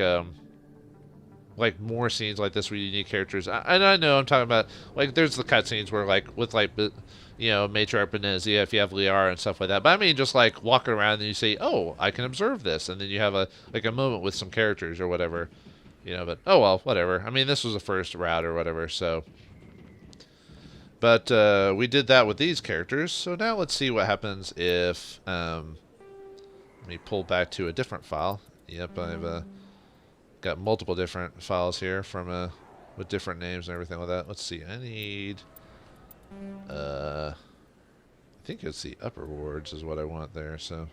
more scenes like this where you need characters. And I know I'm talking about like there's the cutscenes where like with like you know Matriarch Benezia, if you have Liara and stuff like that. But I mean just like walking around and you say, oh, I can observe this, and then you have a moment with some characters or whatever, you know. But oh well, whatever. I mean this was the first route or whatever, so. But we did that with these characters, so now let's see what happens if, let me pull back to a different file. Yep, I've got multiple different files here from with different names and everything like that. Let's see, I need, I think it's the upper wards is what I want there, so.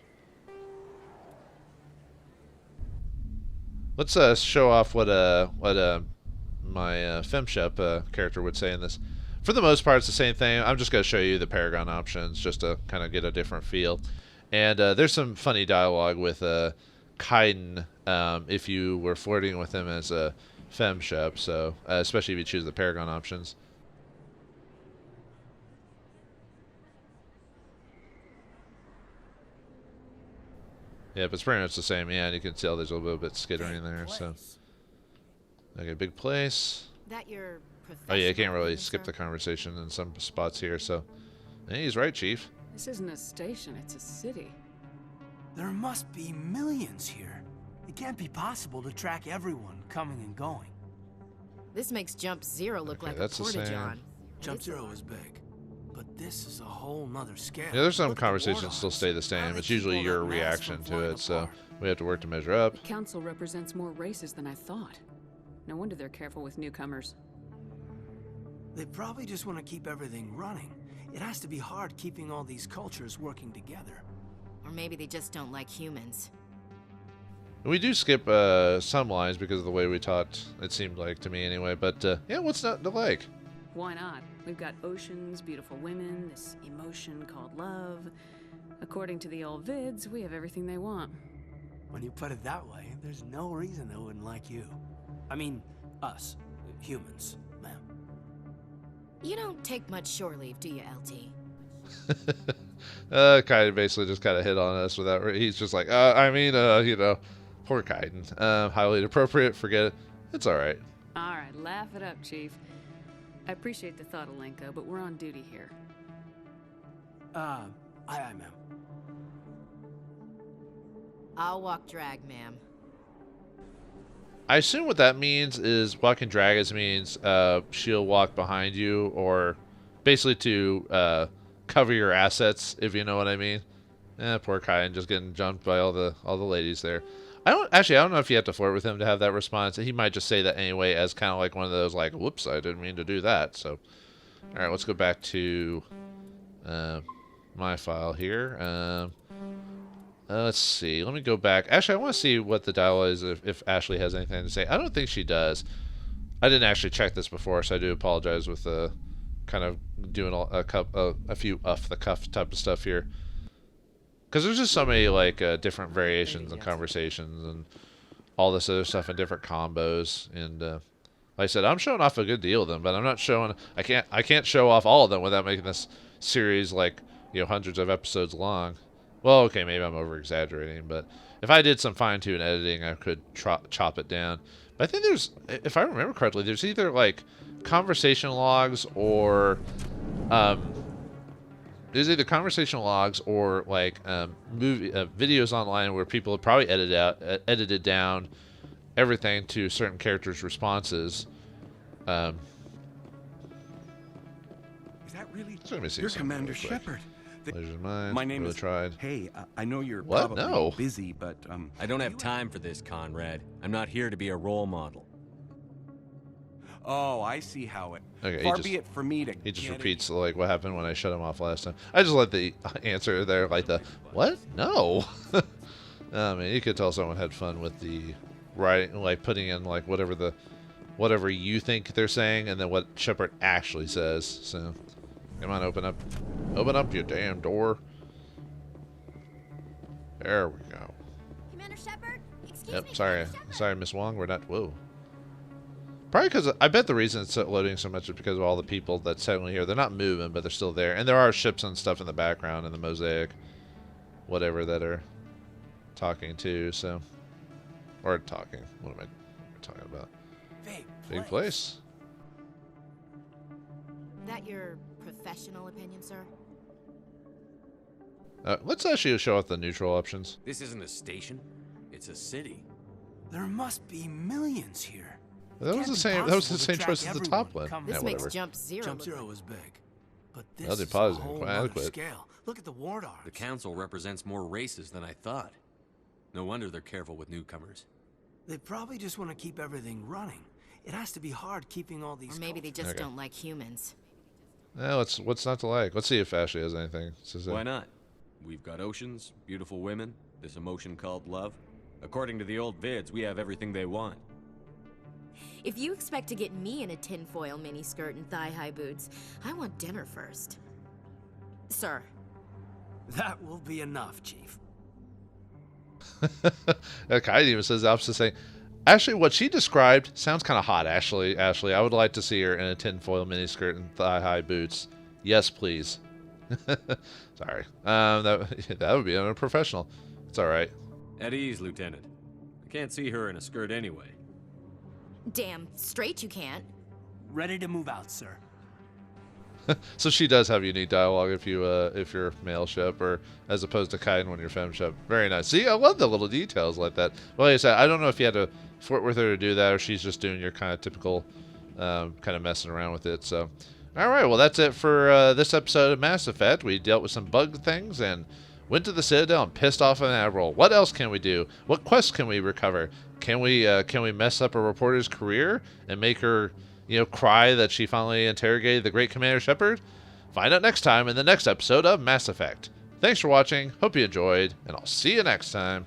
Let's show off what my FemShep character would say in this. For the most part, it's the same thing. I'm just going to show you the Paragon options just to kind of get a different feel. And there's some funny dialogue with Kaiden if you were flirting with him as a FemShep, so especially if you choose the Paragon options. Yeah, but it's pretty much the same. Yeah, and you can tell there's a little bit of skittering there. So, okay, big place. That your oh yeah, I can't really skip the conversation in some spots here, so. Hey, he's right, Chief. This isn't a station, it's a city. There must be millions here. It can't be possible to track everyone coming and going. This makes Jump Zero look like a porta-john. Jump Zero is big, but this is a whole nother scale. Yeah, there's some Look at the conversations ward still arms. stay the How same. do they It's keep usually all your that mass reaction from to flying it, so apart? we have to work to measure up. The council represents more races than I thought. No wonder they're careful with newcomers. They probably just want to keep everything running. It has to be hard keeping all these cultures working together. Or maybe they just don't like humans. We do skip some lines because of the way we talked, it seemed like to me anyway, but yeah, what's not to like? Why not? We've got oceans, beautiful women, this emotion called love. According to the old vids, we have everything they want. When you put it that way, there's no reason they wouldn't like you. I mean, us, humans, ma'am. You don't take much shore leave, do you, LT? Kaiden basically just kind of hit on us without. He's just like, you know, poor Kaiden. Highly inappropriate. Forget it. It's all right. All right, laugh it up, Chief. I appreciate the thought, Alenko, but we're on duty here. Aye, ma'am. I'll walk drag, ma'am. I assume what that means is walking dragons means she'll walk behind you, or basically to cover your assets, if you know what I mean. Poor Kaiden just getting jumped by all the ladies there. I don't know if you have to flirt with him to have that response. He might just say that anyway as kind of like one of those like, whoops, I didn't mean to do that. So, all right, let's go back to my file here. Let's see. Let me go back. Actually, I want to see what the dialogue is if Ashley has anything to say. I don't think she does. I didn't actually check this before, so I do apologize with kind of doing a few off the cuff type of stuff here. Because there's just so many like different variations and conversations and all this other stuff and different combos. And like I said, I'm showing off a good deal of them, but I'm not showing. I can't show off all of them without making this series like hundreds of episodes long. Well, okay, maybe I'm over exaggerating, but if I did some fine tune editing, I could chop it down. But I think there's, if I remember correctly, there's either like conversation logs or there's either conversation logs or like videos online where people have probably edited down everything to certain characters' responses. Is that really? You're Commander Shepard. My name is. Tried. Hey, I know you're what? probably busy, but I don't have time for this, Conrad. I'm not here to be a role model. Oh, I see how it. Okay, Far be it for me to. He just repeats like what happened when I shut him off last time. I just like the answer there, like the what? No. I mean, you could tell someone had fun with the writing, like putting in like whatever you think they're saying, and then what Shepard actually says. So, come on, open up your damn door. There we go. Commander Shepard? Excuse Yep. me, Sorry, Miss Wong. We're not. Whoa. Probably because I bet the reason it's loading so much is because of all the people that's suddenly here. They're not moving, but they're still there, and there are ships and stuff in the background and the mosaic, whatever that are talking to. So, or talking. What am I talking about? Big place. That your professional opinion, sir? Let's actually show off the neutral options. This isn't a station. It's a city. There must be millions here. That was the same. That was the same choice as the top one. This makes Jump Zero. Jump Zero was big, but this Well, is a positive, whole quite other adequate. scale. Look at the ward arms. The council represents more races than I thought. No wonder they're careful with newcomers. They probably just want to keep everything running. It has to be hard keeping all these. Or maybe they just don't like humans. Yeah, what's not to like? Let's see if Ashley has anything. Why not? We've got oceans, beautiful women, this emotion called love. According to the old vids, we have everything they want. If you expect to get me in a tinfoil miniskirt and thigh-high boots, I want dinner first. Sir. That will be enough, Chief. Kaiden even says the opposite, saying, actually, what she described sounds kind of hot, Ashley. I would like to see her in a tinfoil miniskirt and thigh-high boots. Yes, please. Sorry. That would be unprofessional. It's all right. At ease, Lieutenant. I can't see her in a skirt anyway. Damn straight you can't. Ready to move out, sir. So she does have unique dialogue if you're male Shep, or as opposed to Kaiden when you're femme Shep. Very nice. See, I love the little details like that. Well, like I said, I don't know if you had to flirt with her to do that, or she's just doing your kind of typical kind of messing around with it. So, All right, well, that's it for this episode of Mass Effect. We dealt with some bug things and went to the Citadel and pissed off an admiral. What else can we do? What quests can we recover? Can we mess up a reporter's career and make her, cry that she finally interrogated the great Commander Shepard? Find out next time in the next episode of Mass Effect. Thanks for watching. Hope you enjoyed, and I'll see you next time.